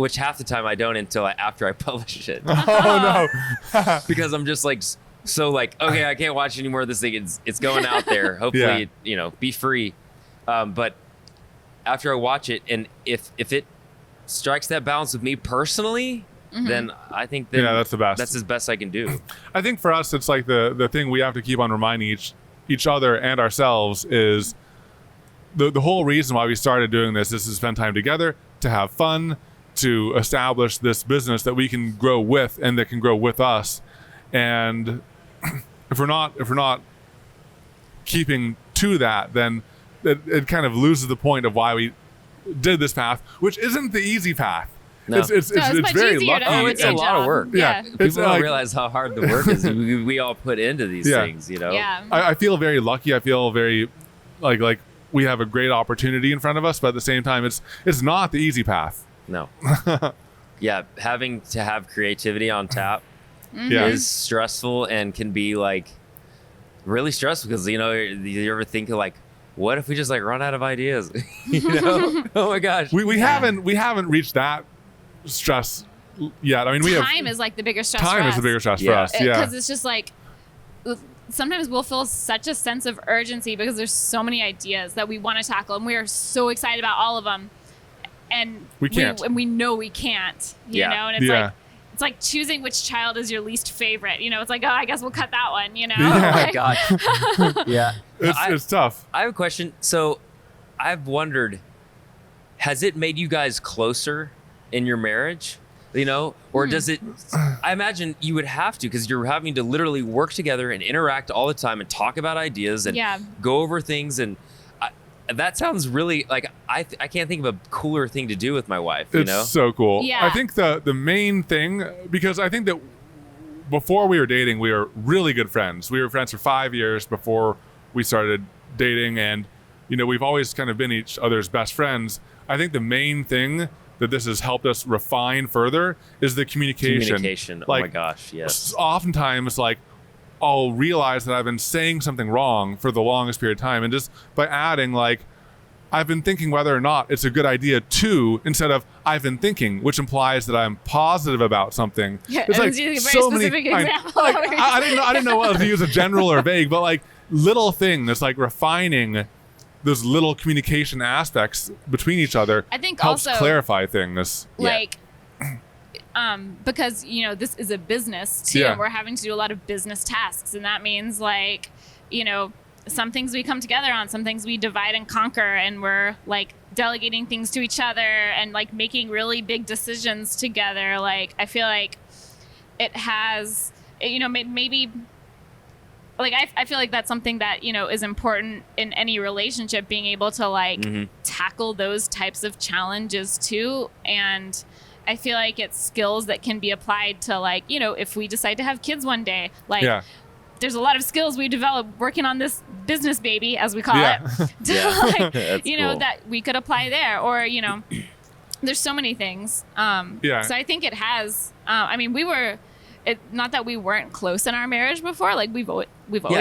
which half the time I don't until after I publish it. Oh no. Because I'm just like so like, okay, I can't watch any more of this thing. It's going out there. Hopefully, be free. But after I watch it, and if it strikes that balance with me personally, then I think that's the best. That's as best I can do. I think for us, it's like the thing we have to keep on reminding each other and ourselves is the whole reason why we started doing this is to spend time together, to have fun, to establish this business that we can grow with and that can grow with us. And if we're not keeping to that, then it kind of loses the point of why we did this path, which isn't the easy path. No. It's much very easier lucky. to have It's a lot of work. Yeah. People It's don't like- realize how hard the work is we all put into these things, Yeah. I feel very lucky. I feel very like we have a great opportunity in front of us, but at the same time, it's not the easy path. No. Yeah, having to have creativity on tap Yeah. is stressful and can be like really stressful because you ever think of like, what if we just like run out of ideas? Oh my gosh. We haven't reached that stress yet. I mean, we have Time is like the bigger stress. time for is the us. bigger stress for Yeah. us. Yeah. Because it's just like sometimes we'll feel such a sense of urgency because there's so many ideas that we want to tackle and we are so excited about all of them, and We can't. and we know we can't. You Yeah. know, and it's Yeah. like it's like choosing which child is your least favorite. You know, it's like, oh, I guess we'll cut that one. You know, Yeah. Oh my Like, gosh. Yeah. It's tough. I have a question. So I've wondered, has it made you guys closer in your marriage? Or does it? I imagine you would have to because you're having to literally work together and interact all the time and talk about ideas and Yeah. go over things. And that sounds really like I can't think of a cooler thing to do with my wife. It's so cool. Yeah. I think the main thing, because I think that before we were dating, we were really good friends. We were friends for 5 years before we started dating, and we've always kind of been each other's best friends. I think the main thing that this has helped us refine further is the communication. Oh my gosh. Yes. Oftentimes, like, I'll realize that I've been saying something wrong for the longest period of time, and just by adding like, I've been thinking whether or not it's a good idea to, instead of I've been thinking, which implies that I'm positive about something. Yeah, It's and like it's using a very so many. specific example. I didn't know whether to use a general or vague, but like little thing that's like refining those little communication aspects between each other. I think helps also, clarify things. like because this is a business too, Yeah. and we're having to do a lot of business tasks, and that means like some things we come together on, some things we divide and conquer, and we're like delegating things to each other and like making really big decisions together. Like I feel like it has maybe like I feel like that's something that is important in any relationship, being able to like tackle those types of challenges too. And I feel like it's skills that can be applied to like if we decide to have kids one day, like Yeah. there's a lot of skills we developed working on this business baby, as we call Yeah. it, to Yeah. like That's cool. that we could apply there, or there's so many things. Yeah. So I think it has. I mean, not that we weren't close in our marriage before. Like we've always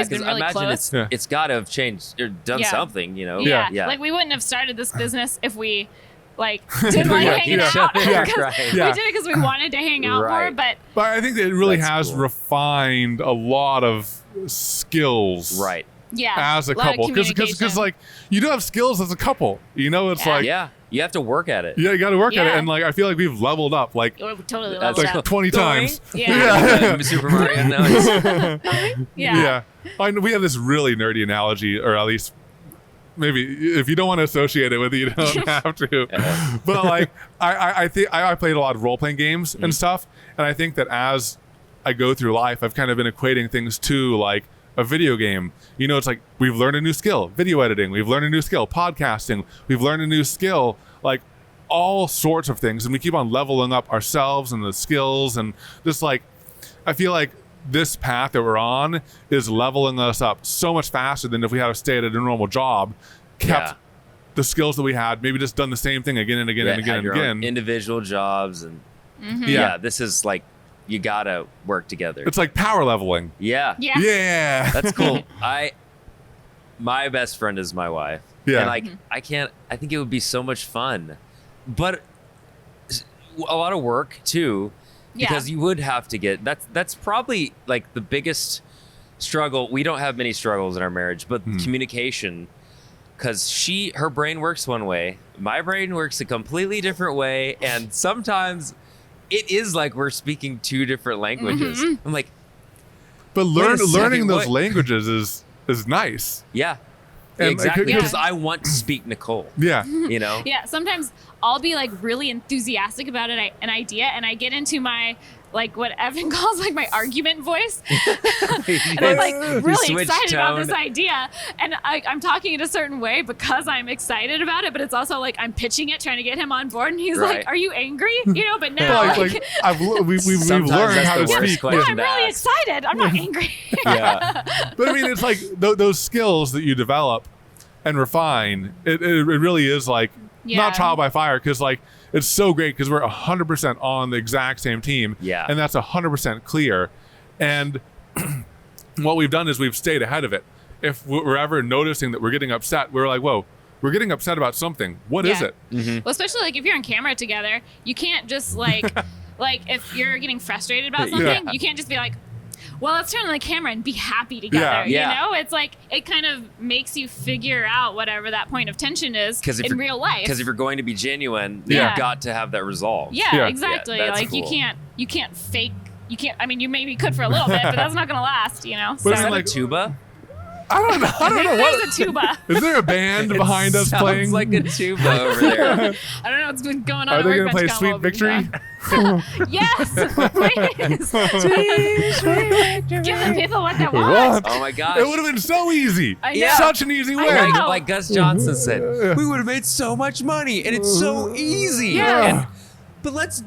been really imagine close. it's got to have changed or done Yeah. something. Yeah. Yeah. Like we wouldn't have started this business if we didn't like Yeah. hanging Yeah. out. Yeah. Because Right. Yeah. We did it because we wanted to hang out more. Right. But But I think that it really That's has cool. refined a lot of skills. Right. yeah, As a lot of couple, because communication. like you do have skills as a couple. It's Yeah. like Yeah. You have to work at it. you got to work at it, Yeah. and like I feel like we've leveled up like We're totally That's leveled like up. 20 times. Yeah. Super Mario. No, Yeah. I know we have this really nerdy analogy, or at least maybe if you don't want to associate it with it, you don't have to. But like I think I played a lot of role playing games and stuff, and I think that as I go through life, I've kind of been equating things to like a video game. It's like we've learned a new skill, video editing. We've learned a new skill, podcasting. We've learned a new skill, like all sorts of things, and we keep on leveling up ourselves and the skills, and just like I feel like this path that we're on is leveling us up so much faster than if we had stayed at a normal job, kept Yeah. the skills that we had, maybe just done the same thing again and again and again have and your own again. individual jobs and Yeah. this is like you gotta work together. It's like power leveling. Yeah. Yeah. Yeah. That's cool. My best friend is my wife. Yeah. And like I think it would be so much fun. But a lot of work too, because you would have to get that's probably like the biggest struggle. We don't have many struggles in our marriage, but communication, because her brain works one way, my brain works a completely different way, and sometimes it is like we're speaking two different languages. I'm like, but learning those what? languages is nice. yeah, And, exactly, like, because I want to speak Nicole. Yeah. You know, Yeah, sometimes I'll be like really enthusiastic about an idea, and I get into my like what Evan calls like my argument voice, and I'm like really switch excited about tone. this idea, and I'm talking in a certain way because I'm excited about it, but it's also like I'm pitching it, trying to get him on board, and he's Right. like, "Are you angry?" You know, but now Like we've Sometimes learned that's how the to worst speak. question. no, I'm to really ask. excited. I'm not angry. Yeah, But I mean, it's like those skills that you develop and refine. It really is like Yeah. not trial by fire, because like it's so great because we're 100% on the exact same team. Yeah. And that's 100% clear. And what we've done is we've stayed ahead of it. If we're ever noticing that we're getting upset, we're like, whoa, we're getting upset about something. What is Yeah. it? Well, especially like if you're on camera together, you can't just like like if you're getting frustrated about Yeah. something, you can't just be like, well, let's turn on the camera and be happy together. Yeah. Yeah. You know, it's like it kind of makes you figure out whatever that point of tension is because in real life. Because if you're going to be genuine, Yeah. you've got to have that resolve. yeah, Yeah. exactly. Yeah, that's like cool. you can't fake. You can't. I mean, you maybe could for a little bit, but that's not gonna last. You know. But Is I that mean, a like- tuba? I don't know. I don't know what. There's a tuba. Is there a band behind us Sounds playing? like a tuba over there. I don't know what's been going on. Are at they going to Workbench play Combo, Sweet but Victory? Yes, please. Give the people what they want. What? Oh my gosh. It would have been so easy. I know. Such an easy I win. know. Like Gus Johnson said, we would have made so much money, and it's so easy. Yeah. And- but let's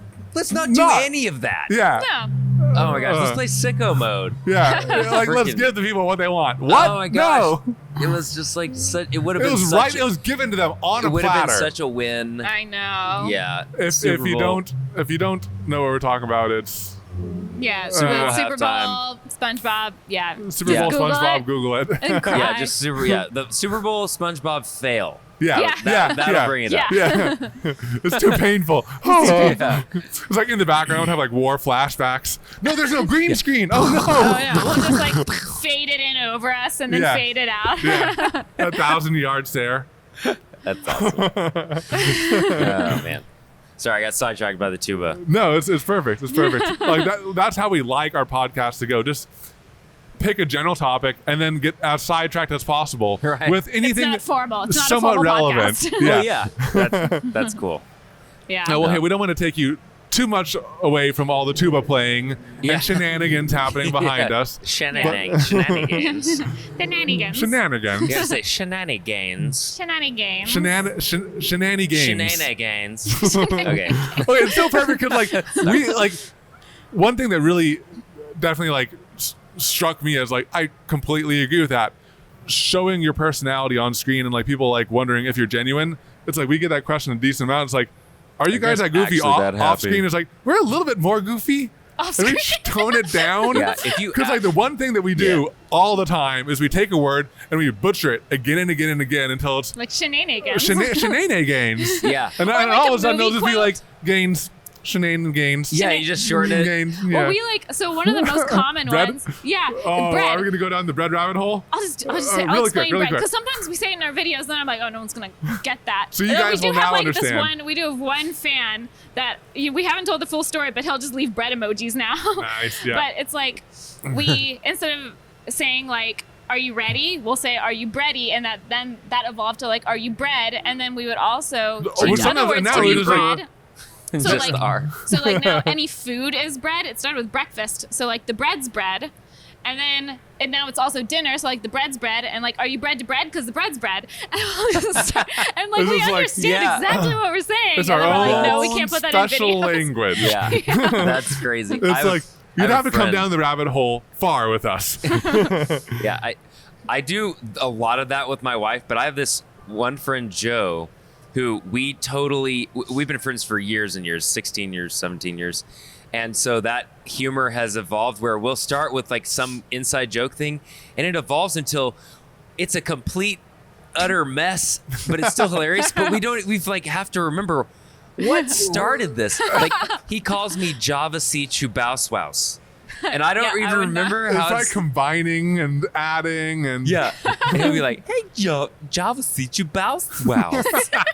not do Not. any of that. Yeah. No. Oh my gosh, let's play sicko mode. Yeah. Like, let's Freaking- give the people what they want. What? Oh my gosh. No. It was just like it would have It been was such right. It was given to them on it a would have been platter. such a win. I know. Yeah. If Super you Bowl. don't know what we're talking about, it's Yeah. Super Bowl Super Bowl, halftime. SpongeBob. Yeah. Super Yeah. Bowl Google SpongeBob. it. Google it. And cry. Yeah, just the Super Bowl SpongeBob fail. Yeah. Yeah. Yeah. That'll yeah. bring it Yeah. up. Yeah. It's too painful. Oh. Yeah. It's like in the background have like war flashbacks. No, there's no green screen. Oh no. Oh yeah. We'll just like fade it in over us and then Yeah. fade it out. Yeah. 1,000-yard stare. That's awesome. Oh man. Sorry, I got sidetracked by the tuba. No, it's perfect. It's perfect. Like that's how we like our podcast to go. Just pick a general topic and then get as sidetracked as possible Right. with It's anything not formal. It's not somewhat a formal relevant. podcast. Yeah. Oh yeah. That's cool. Yeah. Well, hey, we don't want to take you too much away from all the tuba playing Yeah. and shenanigans happening behind Yeah. us. Shenanigans. Shenanigans. Shenanigans. You gotta say shenanigans. Shenanigans. Shenanigans. Shenanigans. Okay. Okay, it's so perfect because like one thing that really definitely like struck me as like I completely agree with that. Showing your personality on screen and like people like wondering if you're genuine. It's like we get that question a decent amount. It's like, are you guys guess that goofy actually that off happy. screen? It's like we're a little bit more goofy. Off And we screen. tone it down. Yeah, if you Because like the one thing that we do Yeah. all the time is we take a word and we butcher it again and again and again until it's Like shenanigans. shenanigans. yeah. And, Or and like all a of a sudden they'll movie just be quote. like gains, shenanigans. Yeah, you just shorten it. Gains, Well, yeah. we like so one of the most common Bread? ones. Yeah, Oh, bread. are we gonna go down the bread rabbit hole? I'll just say, really I'll quick, explain really bread quick. because sometimes we say it in our videos, then I'm like, oh, no one's gonna get that. So you And then guys we do will have now like understand. this one. We do have one fan that we haven't told the full story, but he'll just leave bread emojis now. Nice, yeah. But it's like we instead of saying like, "Are you ready?" we'll say, "Are you bready?" And then that evolved to like, "Are you bread?" And then we would also Oh, change sometimes- other words now to we be just like- bread. Just So, like- the R. So like now any food is bread. It started with breakfast. So like the bread's bread. And now it's also dinner. So like the bread's bread. And like, are you bread to bread? Because the bread's bread. And like This we is like- understand yeah. exactly what we're saying. It's and our then we're own like, no, we can't put that in special videos. language. Yeah. That's crazy. It's like I you'd have have to a come friend- down the rabbit hole far with us. Yeah, I do a lot of that with my wife, but I have this one friend, Joe, who we've been friends for years and years, 16 years, 17 years. And so that humor has evolved where we'll start with like some inside joke thing and it evolves until it's a complete utter mess, but it's still hilarious. But we've like have to remember what started this? Like, he calls me Java C Chubauswaus. And I don't Yeah, even I would remember It's how like combining and adding and yeah. And he'll be like, hey, Java C Chubauswaus.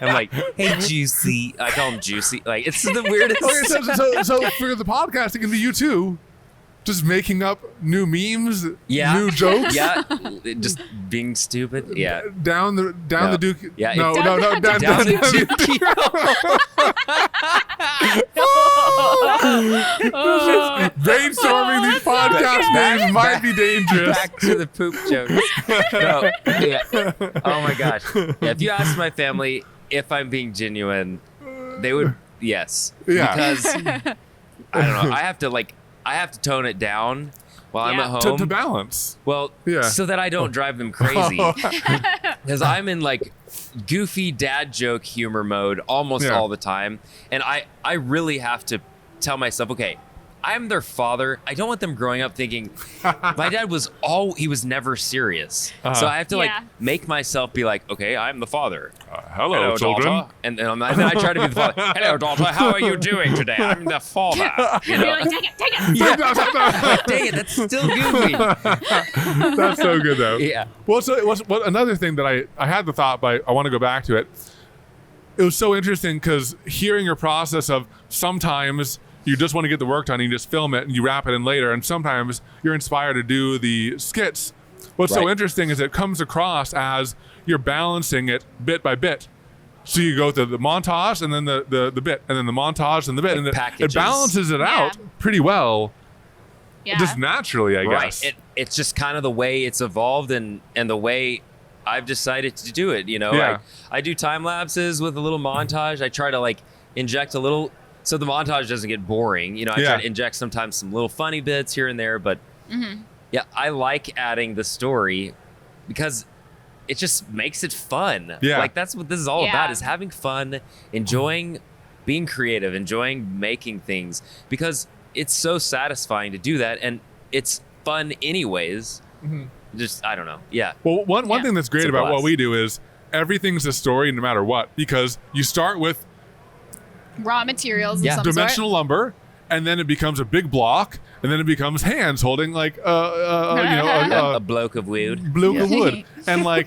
I'm like, hey, Juicy. I call him Juicy. Like, it's the weirdest. Okay, so for the podcast, it can be you too, just making up new memes, new jokes. Yeah, just being stupid. Yeah. Down the Duke. Yeah, No, it's- no, down Down the the Duke. brainstorming these podcast names might be dangerous. Back to the poop jokes. No, yeah. Oh my gosh. Yeah, if you ask my family if I'm being genuine, they would yes. Yeah. Because I don't know. I have to tone it down while I'm Yeah. at home. To balance. Well, Yeah. so that I don't drive them crazy. Because I'm in like goofy dad joke humor mode almost Yeah. all the time. And I really have to tell myself, okay, I'm their father. I don't want them growing up thinking my dad he was never serious. So I have to like Yeah. make myself be like, okay, I'm the father. Hello, children. daughter. And then I try to be the father. Hello, daughter. How are you doing today? I'm the father. You You're know? like, take it. Yeah. Dang it, that's still goofy. That's so good though. Yeah. Well, so what another thing that I had the thought, but I want to go back to it. It was so interesting because hearing your process of sometimes you just want to get the work done and you just film it and you wrap it in later, and sometimes you're inspired to do the skits. What's so Right. interesting is it comes across as you're balancing it bit by bit. So you go through the montage and then the bit and then the montage and the bit, Like and it packages. balances it Yeah. out pretty well, Yeah. just naturally, I guess. Right. It's just kind of the way it's evolved and the way I've decided to do it. You know, Yeah. I do time lapses with a little montage. I try to like inject a little so the montage doesn't get boring. You know, I Yeah. try to inject sometimes some little funny bits here and there, but yeah, I like adding the story because it just makes it fun. Yeah. Like that's what this is all Yeah. about, is having fun, enjoying being creative, enjoying making things, because it's so satisfying to do that, and it's fun anyways. Just I don't know. Yeah. Well, one Yeah. thing that's great It's a about what blast. we do is everything's a story no matter what, because you start with Raw materials Yeah. of some dimensional lumber, and then it becomes a big block, and then it becomes hands holding like A bloke of wood. block of wood, and like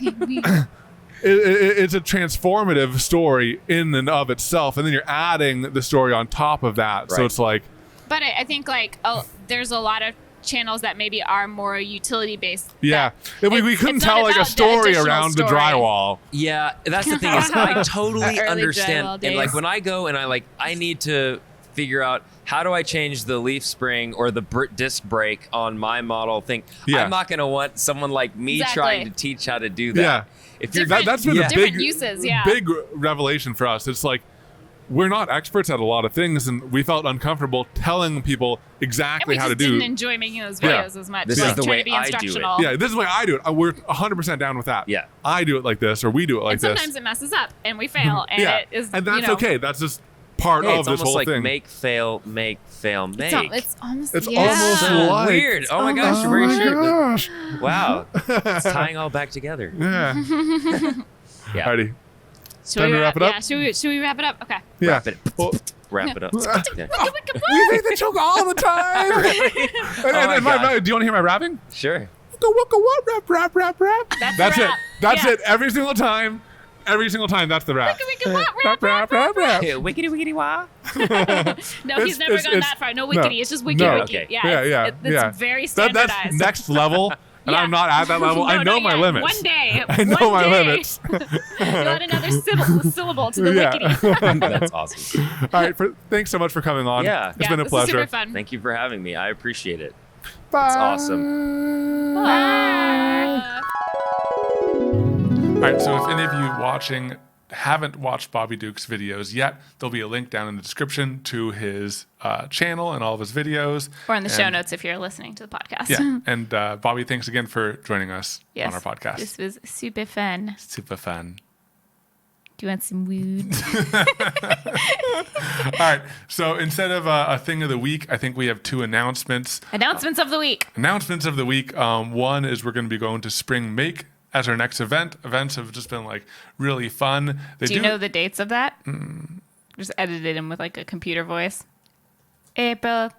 it's a transformative story in and of itself, and then you're adding the story on top of that. So Right. it's like, But I think like there's a lot of channels that maybe are more utility based. yeah, we It's- couldn't it's tell not like a about the story additional around the story. drywall. Yeah, that's the thing is I totally Early understand. drywall And days. like when I go and I need to figure out how do I change the leaf spring or the disc brake on my model thing. Yeah. I'm not going to want someone like me Exactly. trying to teach how to do that. Yeah. If you're That's been Yeah. a Different big uses, yeah. big revelation for us. It's like we're not experts at a lot of things, and we felt uncomfortable telling people And exactly we how just to do. didn't enjoy making those Yeah. videos as much. This is like, the trying way to be I do it. instructional. Yeah, this is the way I do it. We're 100% down with that. Yeah. I do it like this, or we do it like And this. sometimes it messes up and we fail, and yeah, it is and that's you know, okay. That's just part Hey, of it's this almost whole like thing. make, fail, make. It's almost It's yeah. almost So like weird. Oh my gosh, you're oh very my sure. gosh. Wow. It's tying all back together. Yeah. Yeah. Alrighty. Should Time we to wrap it up? Yeah, should we wrap it up? Okay. Yeah. Wrap it. Well, Wrap it up. Yeah. we make the joke all the time. and my God. do you want to hear my rapping? Sure. Waka waka what? Rap rap rap rap. That's the it. rap. That's Yeah. it. Every single time. Every single time. That's the rap. We can rap. Yeah, wickety wickety wah. No, he's never gone that far. No wickety. It's just wiki no. wiki. Okay. Yeah, it's very standardized. That's next level, and Yeah. I'm not at that level. I No, know not my yet. limits. One day. I know one my day. limits. You'll add another syllable to the Yeah. wickety. That's awesome. All right. Thanks so much for coming on. Yeah. It's been a this is pleasure. super fun. Thank you for having me. I appreciate it. Bye. awesome. Bye. All right, so if any of you watching haven't watched Bobby Duke's videos yet, there'll be a link down in the description to his channel and all of his videos. Or in the show And- notes if you're listening to the podcast. Yeah, and Bobby, thanks again for joining us Yes. on our podcast. This was super fun. Super fun. Do you want some wood? All right, so instead of a thing of the week, I think we have two announcements. Announcements of the week. Announcements of the week. One is we're going to be going to Spring Make as our next event. Events have just been like really fun. Do you know the dates of that? Just edited him with like a computer voice. April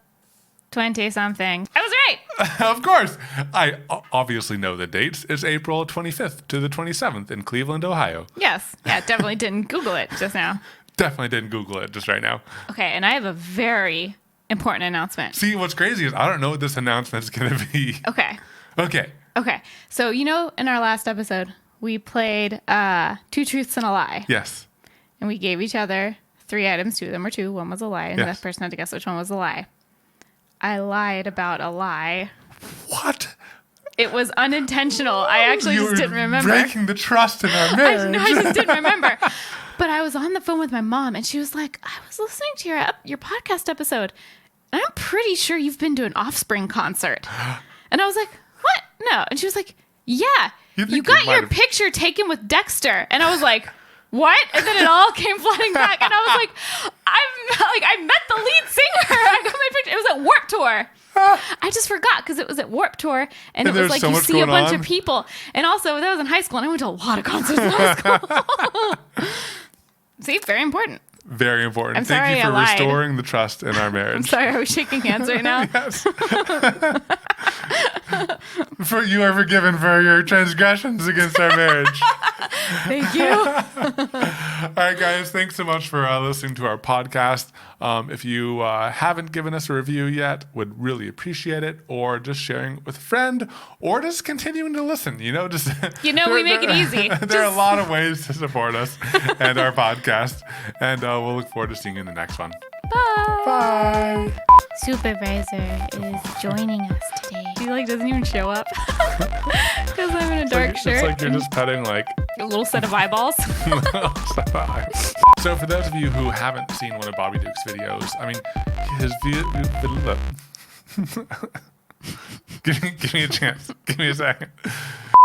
20 something. I was right. Of course. I obviously know the dates. It's April 25th to the 27th in Cleveland, Ohio. Yes. Yeah, definitely didn't Google it just now. Definitely didn't Google it just right now. Okay, and I have a very important announcement. See, what's crazy is I don't know what this announcement is going to be. Okay. Okay. So, in our last episode, we played 2 truths and a lie. Yes. And we gave each other 3 items. 2 of them were true. 1 was a lie. And Yes. the person had to guess which one was a lie. I lied about a lie. What? It was unintentional. I actually You just were didn't remember. breaking the trust in our marriage. I just didn't remember. But I was on the phone with my mom, and she was like, I was listening to your podcast episode, and I'm pretty sure you've been to an Offspring concert. And I was like, what? No. And she was like, yeah, You think you you got might your have- picture taken with Dexter. And I was like, what? And then it all came flooding back, and I was like, I met the lead singer. I got my picture. It was at Warped Tour. I just forgot because it was at Warped Tour, and it was there's like so you much see a going bunch on. of people. And also, that was in high school, and I went to a lot of concerts in high school. See, very important. Very important. I'm Thank sorry you for I lied. restoring the trust in our marriage. I'm sorry, are we shaking hands right now? Yes. You are forgiven for your transgressions against our marriage. Thank you. All right, guys. Thanks so much for listening to our podcast. If you haven't given us a review yet, would really appreciate it, or just sharing it with a friend, or just continuing to listen. We make it easy. There are a lot of ways to support us and our podcast, and we'll look forward to seeing you in the next one. Bye. Bye. Supervisor is joining us today. He doesn't even show up because I'm in a dark shirt. It's like you're just petting like a little set of eyeballs. So for those of you who haven't seen one of Bobby Duke's videos, I mean, his give me a chance. Give me a second.